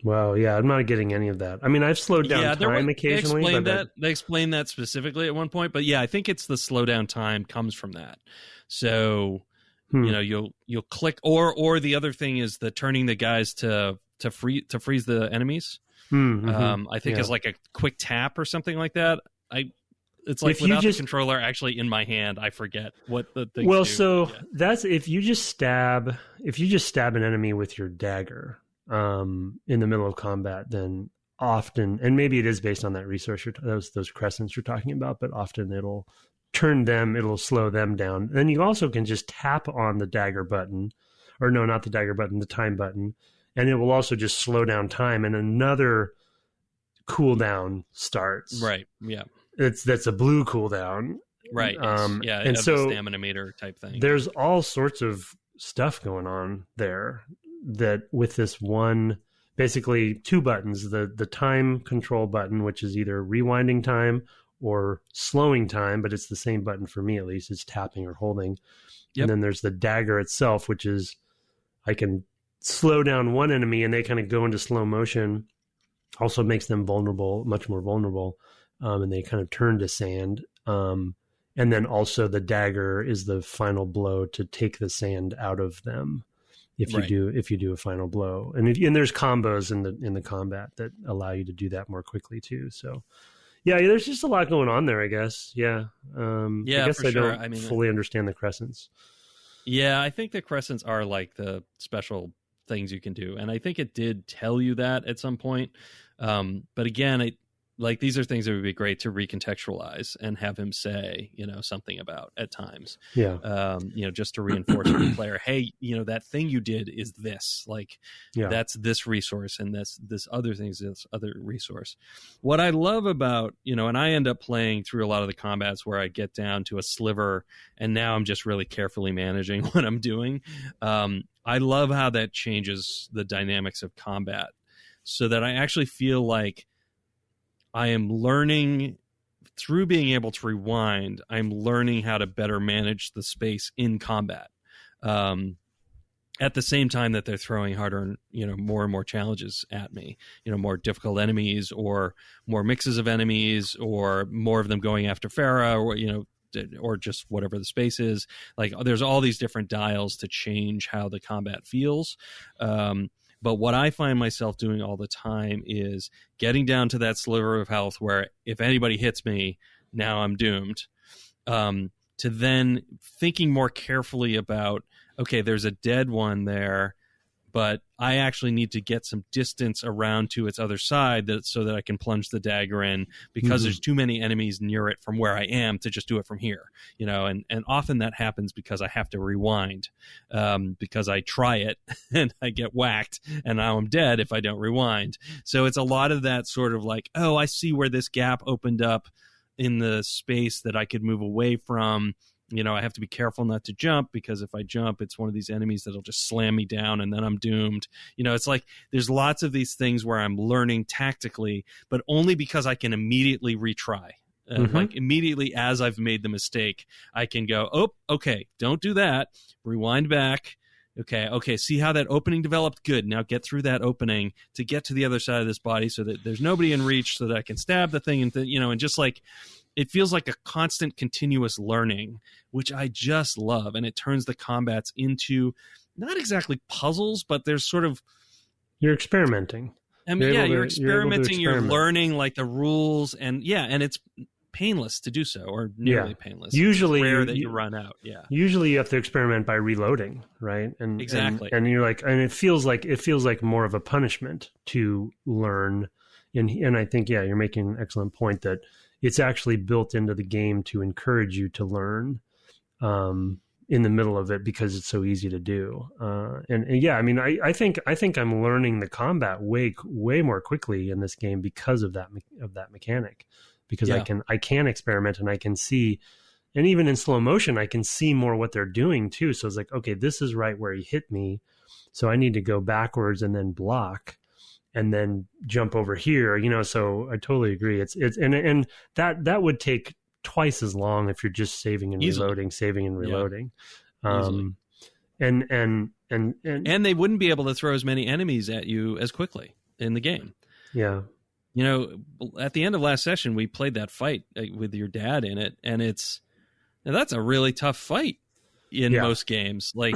Well, yeah, I'm not getting any of that. I mean, I've slowed down time occasionally. They explained that specifically at one point, but yeah, I think it's the slowdown time comes from that. So, you'll click, or the other thing is the turning the guys to freeze the enemies. I think is like a quick tap or something like that. It's like without the controller actually in my hand, I forget what the thing. Well, so that's if you just stab an enemy with your dagger in the middle of combat, then often, and maybe it is based on that resource those crescents you're talking about, but often it'll slow them down. Then you also can just tap on the dagger button, or no, not the dagger button, the time button, and it will also just slow down time, and another cooldown starts. Right. Yeah. That's a blue cooldown. Right. And so the stamina meter type thing. There's all sorts of stuff going on there that with this one, basically two buttons, the time control button, which is either rewinding time or slowing time, but it's the same button for me, at least. It's tapping or holding. Yep. And then there's the dagger itself, which is I can slow down one enemy and they kind of go into slow motion. Also makes them vulnerable, much more vulnerable. And they kind of turn to sand. And then also the dagger is the final blow to take the sand out of them. If you do a final blow, and there's combos in the combat that allow you to do that more quickly too. So, yeah, there's just a lot going on there, I guess. Yeah, I guess for sure. don't fully understand the crescents. Yeah, I think the crescents are like the special things you can do, and I think it did tell you that at some point. But again, these are things that would be great to recontextualize and have him say, something about at times. Yeah. Just to reinforce to the player, hey, that thing you did is this, that's this resource, and this other thing is this other resource. What I love about, and I end up playing through a lot of the combats where I get down to a sliver and now I'm just really carefully managing what I'm doing. I love how that changes the dynamics of combat so that I actually feel like I am learning through being able to rewind. I'm learning how to better manage the space in combat. At the same time that they're throwing harder, more and more challenges at me, more difficult enemies or more mixes of enemies or more of them going after Farah or just whatever the space is. Like there's all these different dials to change how the combat feels. But what I find myself doing all the time is getting down to that sliver of health where if anybody hits me, now I'm doomed. To then thinking more carefully about, okay, there's a dead one there, but I actually need to get some distance around to its other side so that I can plunge the dagger in because there's too many enemies near it from where I am to just do it from here, and often that happens because I have to rewind because I try it and I get whacked and now I'm dead if I don't rewind. So it's a lot of that sort of like, oh, I see where this gap opened up in the space that I could move away from. I have to be careful not to jump because if I jump, it's one of these enemies that'll just slam me down and then I'm doomed. It's like there's lots of these things where I'm learning tactically, but only because I can immediately retry. Like immediately as I've made the mistake, I can go, oh, okay, don't do that. Rewind back. Okay. See how that opening developed? Good. Now get through that opening to get to the other side of this body so that there's nobody in reach so that I can stab the thing and just like, it feels like a constant, continuous learning, which I just love. And it turns the combats into not exactly puzzles, but there's sort of, you're experimenting. I mean, you're experimenting, you're experiment. learning like the rules, and it's painless to do so, or nearly painless. Usually it's rare that you run out. Usually you have to experiment by reloading, right? And exactly. And you're like, and it feels like more of a punishment to learn. And I think, you're making an excellent point that it's actually built into the game to encourage you to learn in the middle of it, because it's so easy to do. I think I'm learning the combat way more quickly in this game because of that mechanic, because I can experiment, and I can see, and even in slow motion, I can see more what they're doing too. So it's like, okay, this is right where he hit me, so I need to go backwards and then block, and then jump over here, so I totally agree. It's and that would take twice as long if you're just saving and reloading. And they wouldn't be able to throw as many enemies at you as quickly in the game. Yeah. At the end of last session, we played that fight with your dad in it, and that's a really tough fight in most games. Like,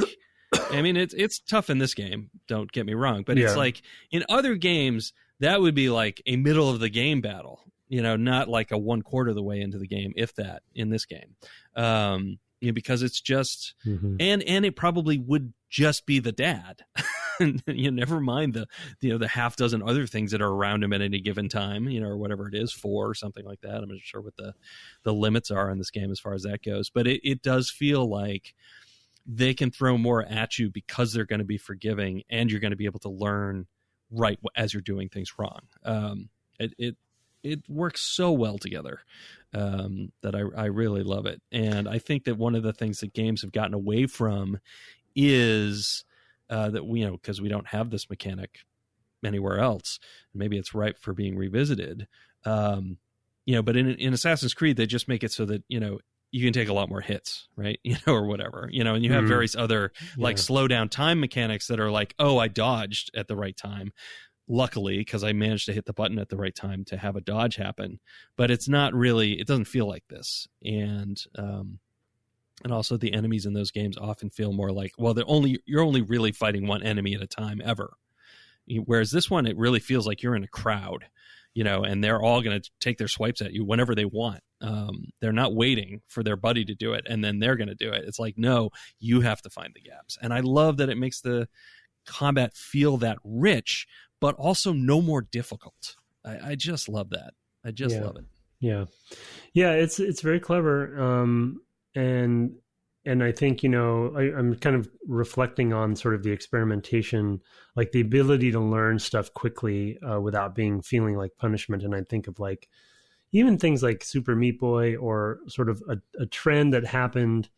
I mean, it's tough in this game, don't get me wrong, but it's like in other games, that would be like a middle of the game battle, not like a 1/4 of the way into the game, if that, in this game. Because it's just, and it probably would just be the dad. Never mind the half dozen other things that are around him at any given time, or whatever it is, 4 or something like that. I'm not sure what the limits are in this game as far as that goes, but it does feel like they can throw more at you because they're going to be forgiving, and you're going to be able to learn right as you're doing things wrong. It works so well together that I really love it. And I think that one of the things that games have gotten away from is that because we don't have this mechanic anywhere else, maybe it's ripe for being revisited. But in Assassin's Creed, they just make it so that you can take a lot more hits, right? Or whatever, and you have various other like slow down time mechanics that are like, oh, I dodged at the right time, luckily, because I managed to hit the button at the right time to have a dodge happen. But it's not really, it doesn't feel like this. And also the enemies in those games often feel more like, well, you're only really fighting one enemy at a time ever. Whereas this one, it really feels like you're in a crowd, and they're all going to take their swipes at you whenever they want. They're not waiting for their buddy to do it, and then they're going to do it. It's like, no, you have to find the gaps. And I love that it makes the combat feel that rich, but also no more difficult. I just love that. I just love it. Yeah. It's very clever. And I think, I'm kind of reflecting on sort of the experimentation, like the ability to learn stuff quickly without feeling like punishment. And I think of like even things like Super Meat Boy, or sort of a trend that happened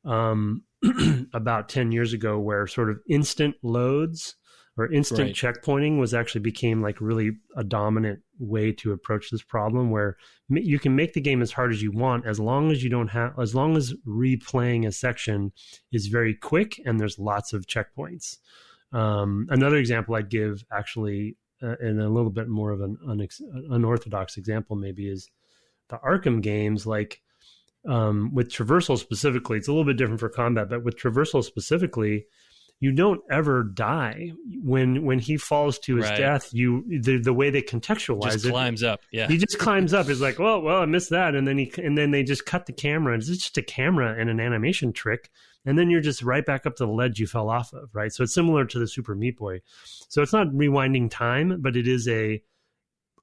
about 10 years ago, where sort of instant loads or instant checkpointing became like really a dominant way to approach this problem, where you can make the game as hard as you want, as long as replaying a section is very quick and there's lots of checkpoints. Another example I'd give, actually, and a little bit more of an unorthodox example maybe, is the Arkham games. Like with traversal specifically, it's a little bit different for combat, but with traversal specifically, you don't ever die when he falls to his death. The way they contextualize just climbs up. Yeah, he just climbs up. It's like, well, I missed that, and then they just cut the camera. It's just a camera and an animation trick, and then you're just right back up to the ledge you fell off of. Right, so it's similar to the Super Meat Boy. So it's not rewinding time, but it is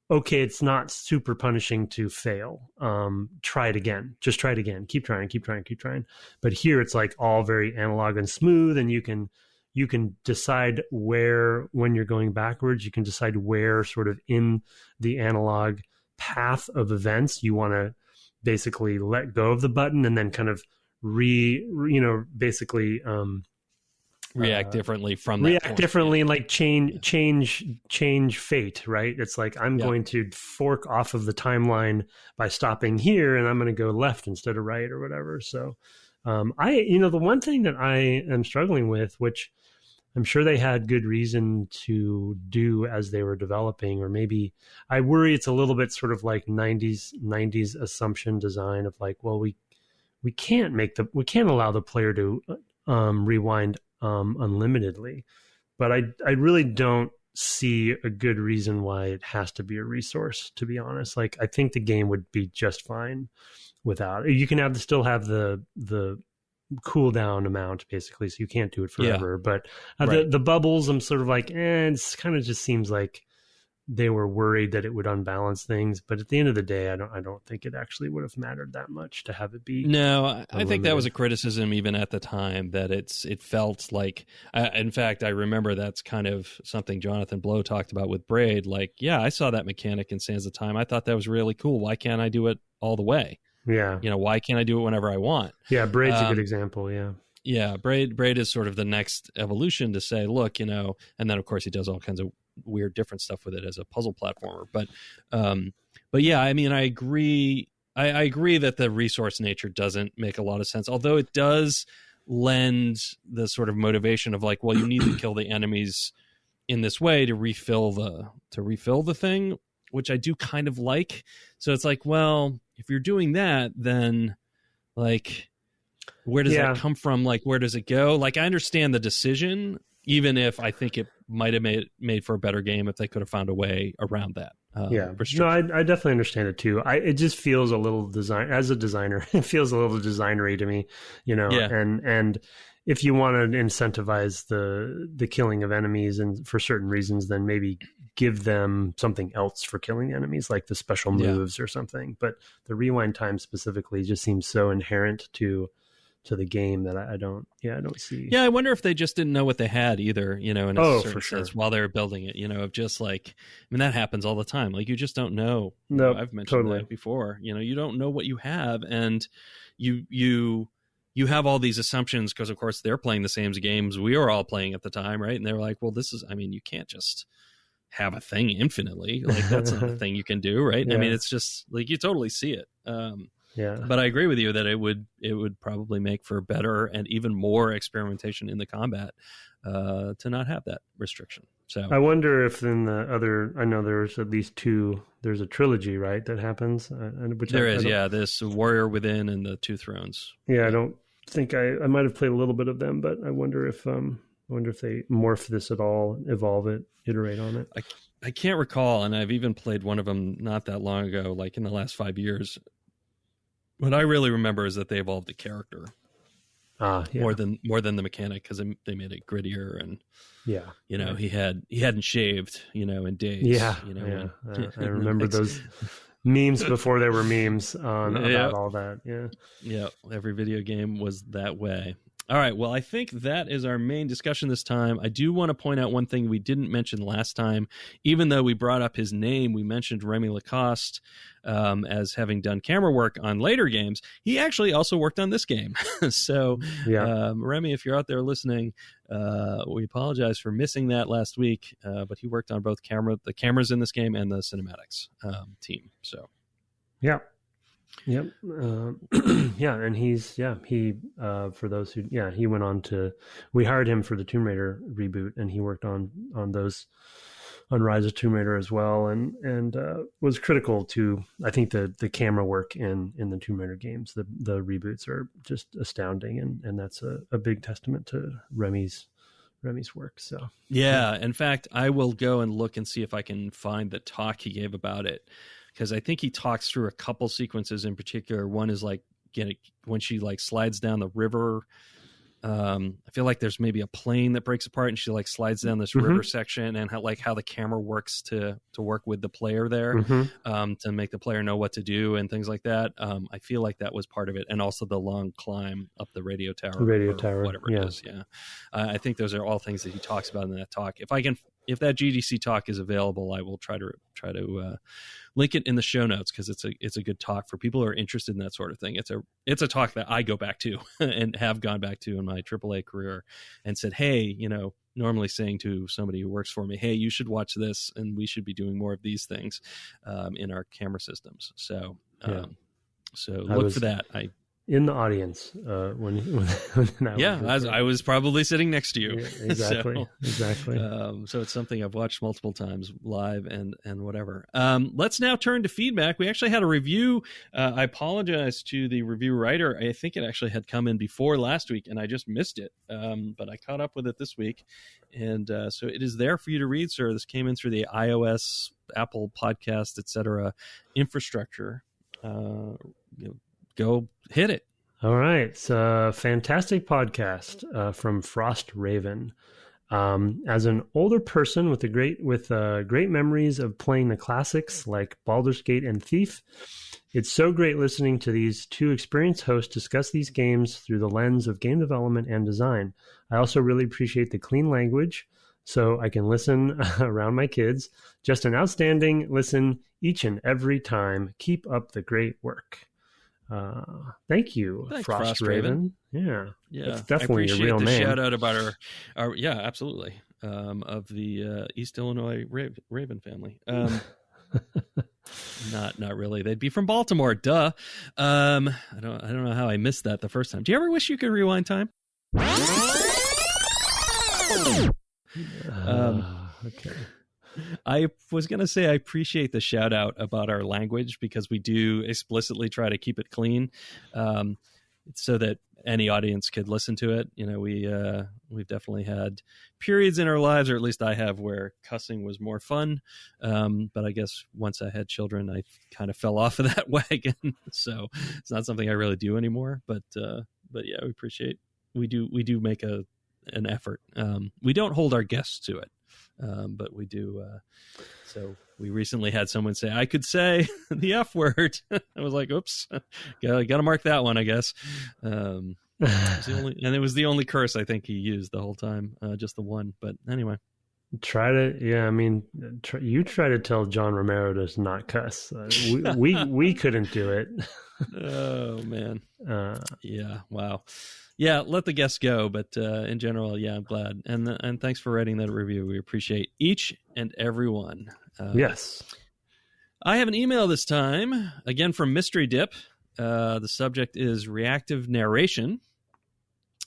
it's not super punishing to fail. Try it again. Just try it again. Keep trying. But here it's like all very analog and smooth, and you can decide where, when you're going backwards, you can decide where sort of in the analog path of events you want to basically let go of the button, and then kind of react differently from that react point. Differently, and like change fate, right? It's like, I'm going to fork off of the timeline by stopping here, and I'm going to go left instead of right, or whatever. So the one thing that I am struggling with, which I'm sure they had good reason to do as they were developing, or maybe I worry it's a little bit sort of like 90s assumption design of like, well, we can't allow the player to rewind unlimitedly. But I really don't see a good reason why it has to be a resource, to be honest. Like, I think the game would be just fine without it. You can still have the cooldown amount, basically, so you can't do it forever. But the bubbles, I'm sort of like, it's kind of just seems like they were worried that it would unbalance things. But at the end of the day, I don't think it actually would have mattered that much to have it be. No, I think that was a criticism even at the time, that it felt like, in fact, I remember that's kind of something Jonathan Blow talked about with Braid. Like, yeah, I saw that mechanic in Sands of Time. I thought that was really cool. Why can't I do it all the way? Yeah. Why can't I do it whenever I want? Yeah, Braid's a good example, yeah. Yeah, Braid is sort of the next evolution to say, look, and then of course he does all kinds of weird different stuff with it as a puzzle platformer. But yeah, I mean, I agree. I agree that the resource nature doesn't make a lot of sense, although it does lend the sort of motivation of like, well, you need to kill the enemies in this way to refill the thing, which I do kind of like. So it's like, well, if you're doing that, then like, where does that come from? Like, where does it go? Like, I understand the decision, even if I think it might have made for a better game if they could have found a way around that. No, I definitely understand it too. It just feels a little as a designer, it feels a little designery to me, and if you want to incentivize the killing of enemies and for certain reasons, then maybe give them something else for killing enemies, like the special moves or something. But the rewind time specifically just seems so inherent to the game that I don't see. Yeah, I wonder if they just didn't know what they had either, in a certain for sure. sense, while they were building it, of just like, I mean, that happens all the time. Like, you just don't know. No, I've mentioned that before. You don't know what you have, and you have all these assumptions because, of course, they're playing the same games we were all playing at the time, right? And they're like, well, you can't just have a thing infinitely. Like, that's not a thing you can do, right? Yeah. I mean, it's just like, you totally see it. Yeah, but I agree with you that it would probably make for better and even more experimentation in the combat to not have that restriction. So I wonder if in the other, I know there's at least two. There's a trilogy, right? That happens. This Warrior Within and the Two Thrones. Yeah, I don't think I might have played a little bit of them, but I wonder if they morph this at all, evolve it, iterate on it. I can't recall, and I've even played one of them not that long ago, like in the last 5 years. What I really remember is that they evolved the character more than the mechanic, because they made it grittier, and he hadn't shaved in days. I remember those memes before there were memes about all that. Every video game was that way. All right, well, I think that is our main discussion this time. I do want to point out one thing we didn't mention last time. Even though we brought up his name, we mentioned Remy Lacoste as having done camera work on later games. He actually also worked on this game. So, Remy, if you're out there listening, we apologize for missing that last week, but he worked on both the cameras in this game and the cinematics team. So, yeah. Yep. And he for those who, he went on we hired him for the Tomb Raider reboot, and he worked on those, on Rise of Tomb Raider as well, and was critical to, I think, the camera work in the Tomb Raider games. The reboots are just astounding, and that's a big testament to Remy's work. So in fact, I will go and look and see if I can find the talk he gave about it, because I think he talks through a couple sequences in particular. One is like when she like slides down the river. I feel like there's maybe a plane that breaks apart, and she like slides down this river section, and how the camera works to work with the player there, to make the player know what to do and things like that. I feel like that was part of it, and also the long climb up the radio tower, whatever it is. Yeah, I think those are all things that he talks about in that talk. If that GDC talk is available, I will try to link it in the show notes, because it's a good talk for people who are interested in that sort of thing. It's a talk that I go back to and have gone back to in my AAA career, and said, hey, normally saying to somebody who works for me, hey, you should watch this, and we should be doing more of these things in our camera systems. So look for that. in the audience when I was probably sitting next to you. Yeah, exactly. So it's something I've watched multiple times live and whatever. Let's now turn to feedback. We actually had a review. I apologize to the review writer. I think it actually had come in before last week, and I just missed it. But I caught up with it this week, and so it is there for you to read, sir. This came in through the iOS, Apple Podcast, etc. infrastructure. Go hit it. All right. It's a fantastic podcast from Frost Raven. As an older person with great memories of playing the classics like Baldur's Gate and Thief, it's so great listening to these two experienced hosts discuss these games through the lens of game development and design. I also really appreciate the clean language, so I can listen around my kids. Just an outstanding listen each and every time. Keep up the great work. Thank you. Thanks, Frost Raven. Yeah. It's definitely a real name. Shout out about our yeah, absolutely. Of the East Illinois Raven family. Not really. They'd be from Baltimore. Duh. I don't know how I missed that the first time. Do you ever wish you could rewind time? Okay. I was going to say I appreciate the shout out about our language because we do explicitly try to keep it clean, so that any audience could listen to it. You know, we've definitely had periods in our lives, or at least I have, where cussing was more fun. But I guess once I had children, I kind of fell off of that wagon. So it's not something I really do anymore. But yeah, we do make an effort. We don't hold our guests to it. But we do. So we recently had someone say, I could say the F word. I was like, oops, got to mark that one, I guess. And it was the only curse I think he used the whole time, just the one. But anyway. You try to tell John Romero to not cuss. We couldn't do it. Oh, man. Yeah, wow. Yeah, let the guests go, but in general, yeah, I'm glad. And thanks for writing that review. We appreciate each and every one. Yes. I have an email this time, again from Mystery Dip. The subject is reactive narration.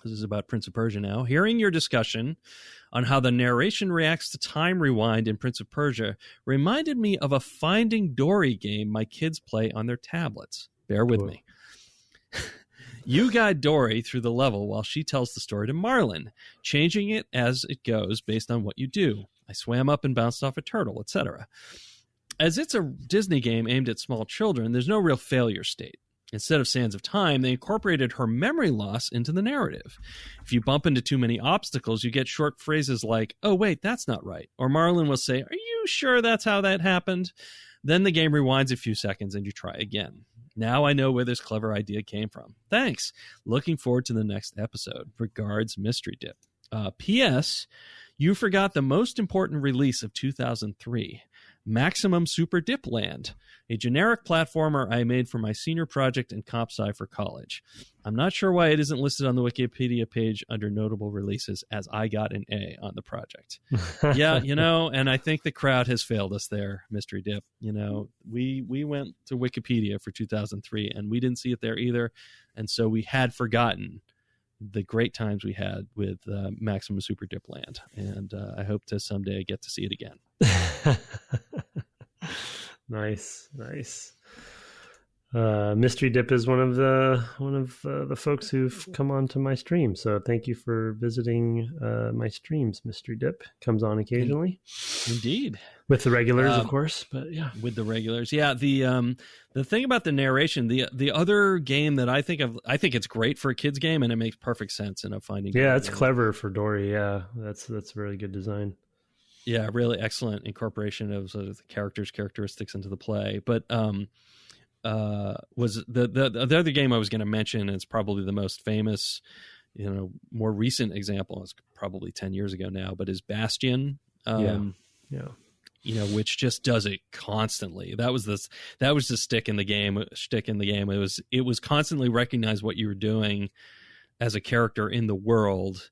This is about Prince of Persia now. Hearing your discussion on how the narration reacts to time rewind in Prince of Persia reminded me of a Finding Dory game my kids play on their tablets. Bear with me. You guide Dory through the level while she tells the story to Marlin, changing it as it goes based on what you do. I swam up and bounced off a turtle, etc. As it's a Disney game aimed at small children, there's no real failure state. Instead of Sands of Time, they incorporated her memory loss into the narrative. If you bump into too many obstacles, you get short phrases like, oh, wait, that's not right. Or Marlin will say, are you sure that's how that happened? Then the game rewinds a few seconds and you try again. Now I know where this clever idea came from. Thanks. Looking forward to the next episode. Regards, Mystery Dip. P.S. You forgot the most important release of 2003, Maximum Super Dip Land, a generic platformer I made for my senior project in comp sci for college. I'm not sure why it isn't listed on the Wikipedia page under notable releases, as I got an A on the project. Yeah, and I think the crowd has failed us there, Mystery Dip. We went to Wikipedia for 2003, and we didn't see it there either, and so we had forgotten the great times we had with Maximum Super Dip Land, and I hope to someday get to see it again. Nice. Mystery Dip is one of the folks who've come onto my stream, so thank you for visiting my streams. Mystery Dip comes on occasionally, indeed, with the regulars, of course. But yeah, with the regulars, yeah. The thing about the narration, the other game that I think it's great for a kids game, and it makes perfect sense in a Finding. Yeah, it's clever for Dory. Yeah, that's really good design. Yeah, really excellent incorporation of sort of the characteristics into the play. But was the other game I was going to mention, and it's probably the most famous, more recent example, it's probably 10 years ago now, but is Bastion. Yeah. Which just does it constantly. That was the stick in the game. It was constantly recognize what you were doing as a character in the world,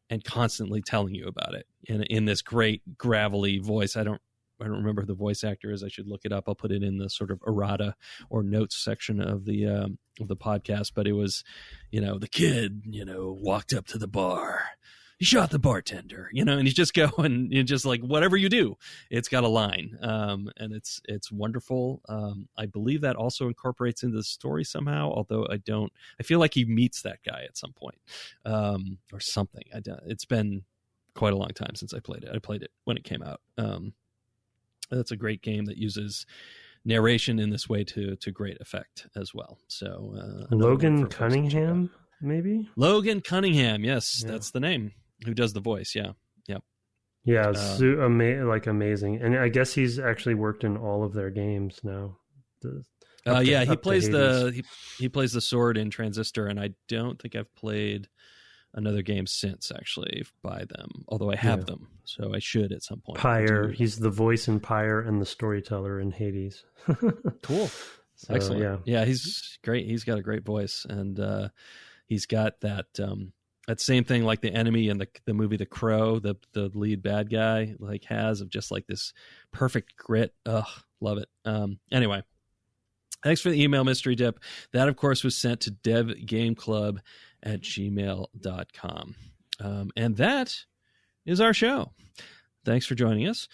and constantly telling you about it in this great gravelly voice. I don't I don't remember who the voice actor is. I should look it up. I'll put it in the sort of errata or notes section of the podcast. But it was, the kid, walked up to the bar. He shot the bartender, and he's just going, just like whatever you do, it's got a line, and it's wonderful. I believe that also incorporates into the story somehow, although I feel like he meets that guy at some point, or something. It's been quite a long time since I played it. I played it when it came out. That's a great game that uses narration in this way to great effect as well. So Logan Cunningham, maybe? Logan Cunningham, yes, yeah. That's the name. Who does the voice? Yeah. Amazing. And I guess he's actually worked in all of their games now. He plays the sword in Transistor, and I don't think I've played another game since actually by them, although I have them, so I should at some point. Pyre, he's the voice in Pyre and the storyteller in Hades. Cool. So, excellent. Yeah, he's great. He's got a great voice, and he's got that same thing like the enemy in the movie The Crow, the lead bad guy has of just like this perfect grit. Ugh, love it. Anyway, thanks for the email, Mystery Dip. That, of course, was sent to devgameclub@gmail.com. And that is our show. Thanks for joining us.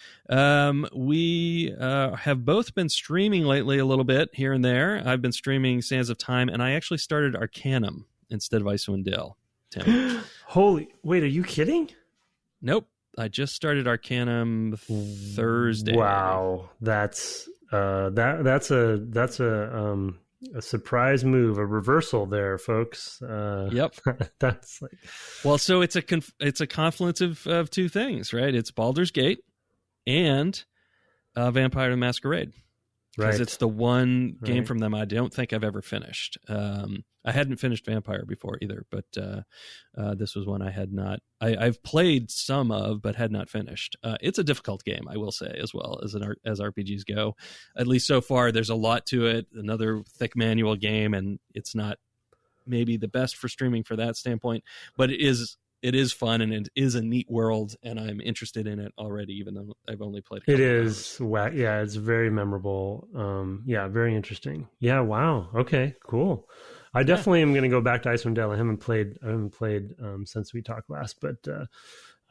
We have both been streaming lately a little bit here and there. I've been streaming Sands of Time, and I actually started Arcanum instead of Icewind Dale. Wait, are you kidding? Nope. I just started Arcanum Thursday. Wow. That's a surprise move, a reversal there, folks. Yep. That's so it's a confluence of two things, right? It's Baldur's Gate and Vampire the Masquerade. Because it's the one game from them I don't think I've ever finished. I hadn't finished Vampire before either, but this was one I had not. I've played some of, but had not finished. It's a difficult game, I will say, as well as RPGs go. At least so far, there's a lot to it. Another thick manual game, and it's not maybe the best for streaming for that standpoint, but it is fun, and it is a neat world, and I'm interested in it already, even though I've only played a couple hours. Yeah, it's very memorable. Very interesting. Yeah, wow. Okay, cool. I definitely am going to go back to Icewind Dale. I haven't played since we talked last, but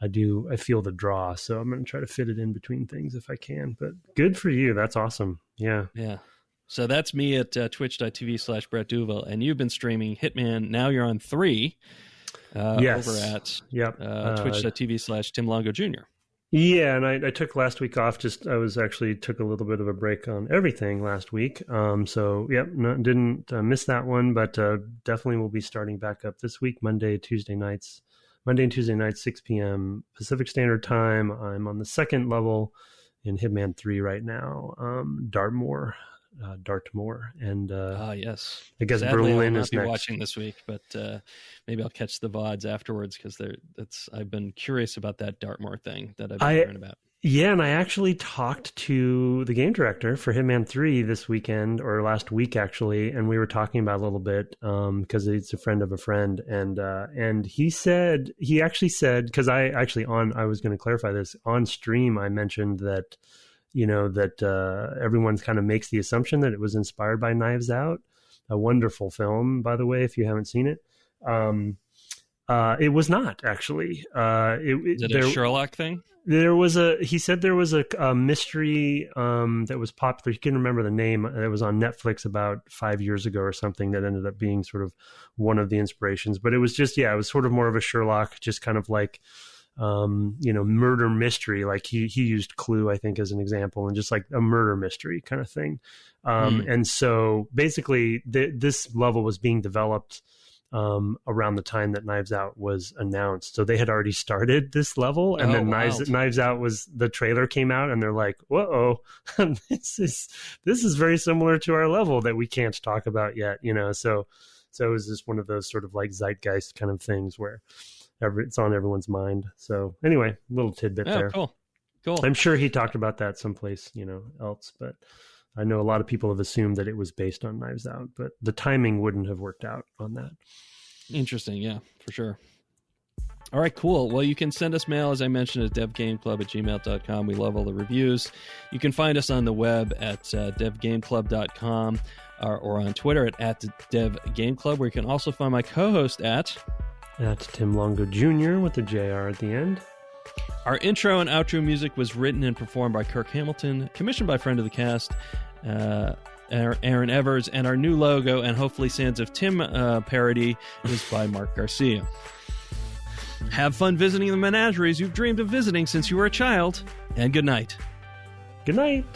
I feel the draw, so I'm going to try to fit it in between things if I can. But good for you. That's awesome. Yeah. Yeah. So that's me at twitch.tv/Brett Duvel, and you've been streaming Hitman. Now you're on 3. Yes. Over at twitch.tv/Tim Longo Jr. Yeah, and I took last week off. Took a little bit of a break on everything last week. Didn't miss that one, but definitely will be starting back up this week, Monday and Tuesday nights, 6 p.m. Pacific Standard Time. I'm on the second level in Hitman 3 right now, Dartmoor, and yes, I guess sadly, Berlin I will is not be next. watching this week, but maybe I'll catch the VODs afterwards because I've been curious about that Dartmoor thing that I've been hearing about. Yeah, and I actually talked to the game director for Hitman 3 this weekend, or last week actually, and we were talking about it a little bit because he's a friend of a friend, and he actually said, because I was going to clarify this on stream, I mentioned that everyone's kind of makes the assumption that it was inspired by Knives Out, a wonderful film, by the way, if you haven't seen it. It was not actually. Is it a Sherlock thing? He said there was a mystery that was popular. You can remember the name. It was on Netflix about 5 years ago or something that ended up being sort of one of the inspirations. But it was just, it was sort of more of a Sherlock, just kind of like, murder mystery. Like he used Clue, I think, as an example, and just like a murder mystery kind of thing. And so basically this level was being developed around the time that Knives Out was announced. So they had already started this level, and then Knives Out the trailer came out, and they're like, whoa, this is very similar to our level that we can't talk about yet, so it was just one of those sort of like zeitgeist kind of things where it's on everyone's mind. So anyway, little tidbit there. Cool. I'm sure he talked about that someplace, else, but I know a lot of people have assumed that it was based on Knives Out, but the timing wouldn't have worked out on that. Interesting. Yeah, for sure. All right, cool. Well, you can send us mail, as I mentioned, at devgameclub@gmail.com. We love all the reviews. You can find us on the web at devgameclub.com or on Twitter at devgameclub, where you can also find my co-host at Tim Longo Jr. with the JR at the end. Our intro and outro music was written and performed by Kirk Hamilton, commissioned by friend of the cast, Aaron Evers, and our new logo and hopefully Sands of Tim parody is by Mark Garcia. Have fun visiting the menageries you've dreamed of visiting since you were a child, and good night. Good night.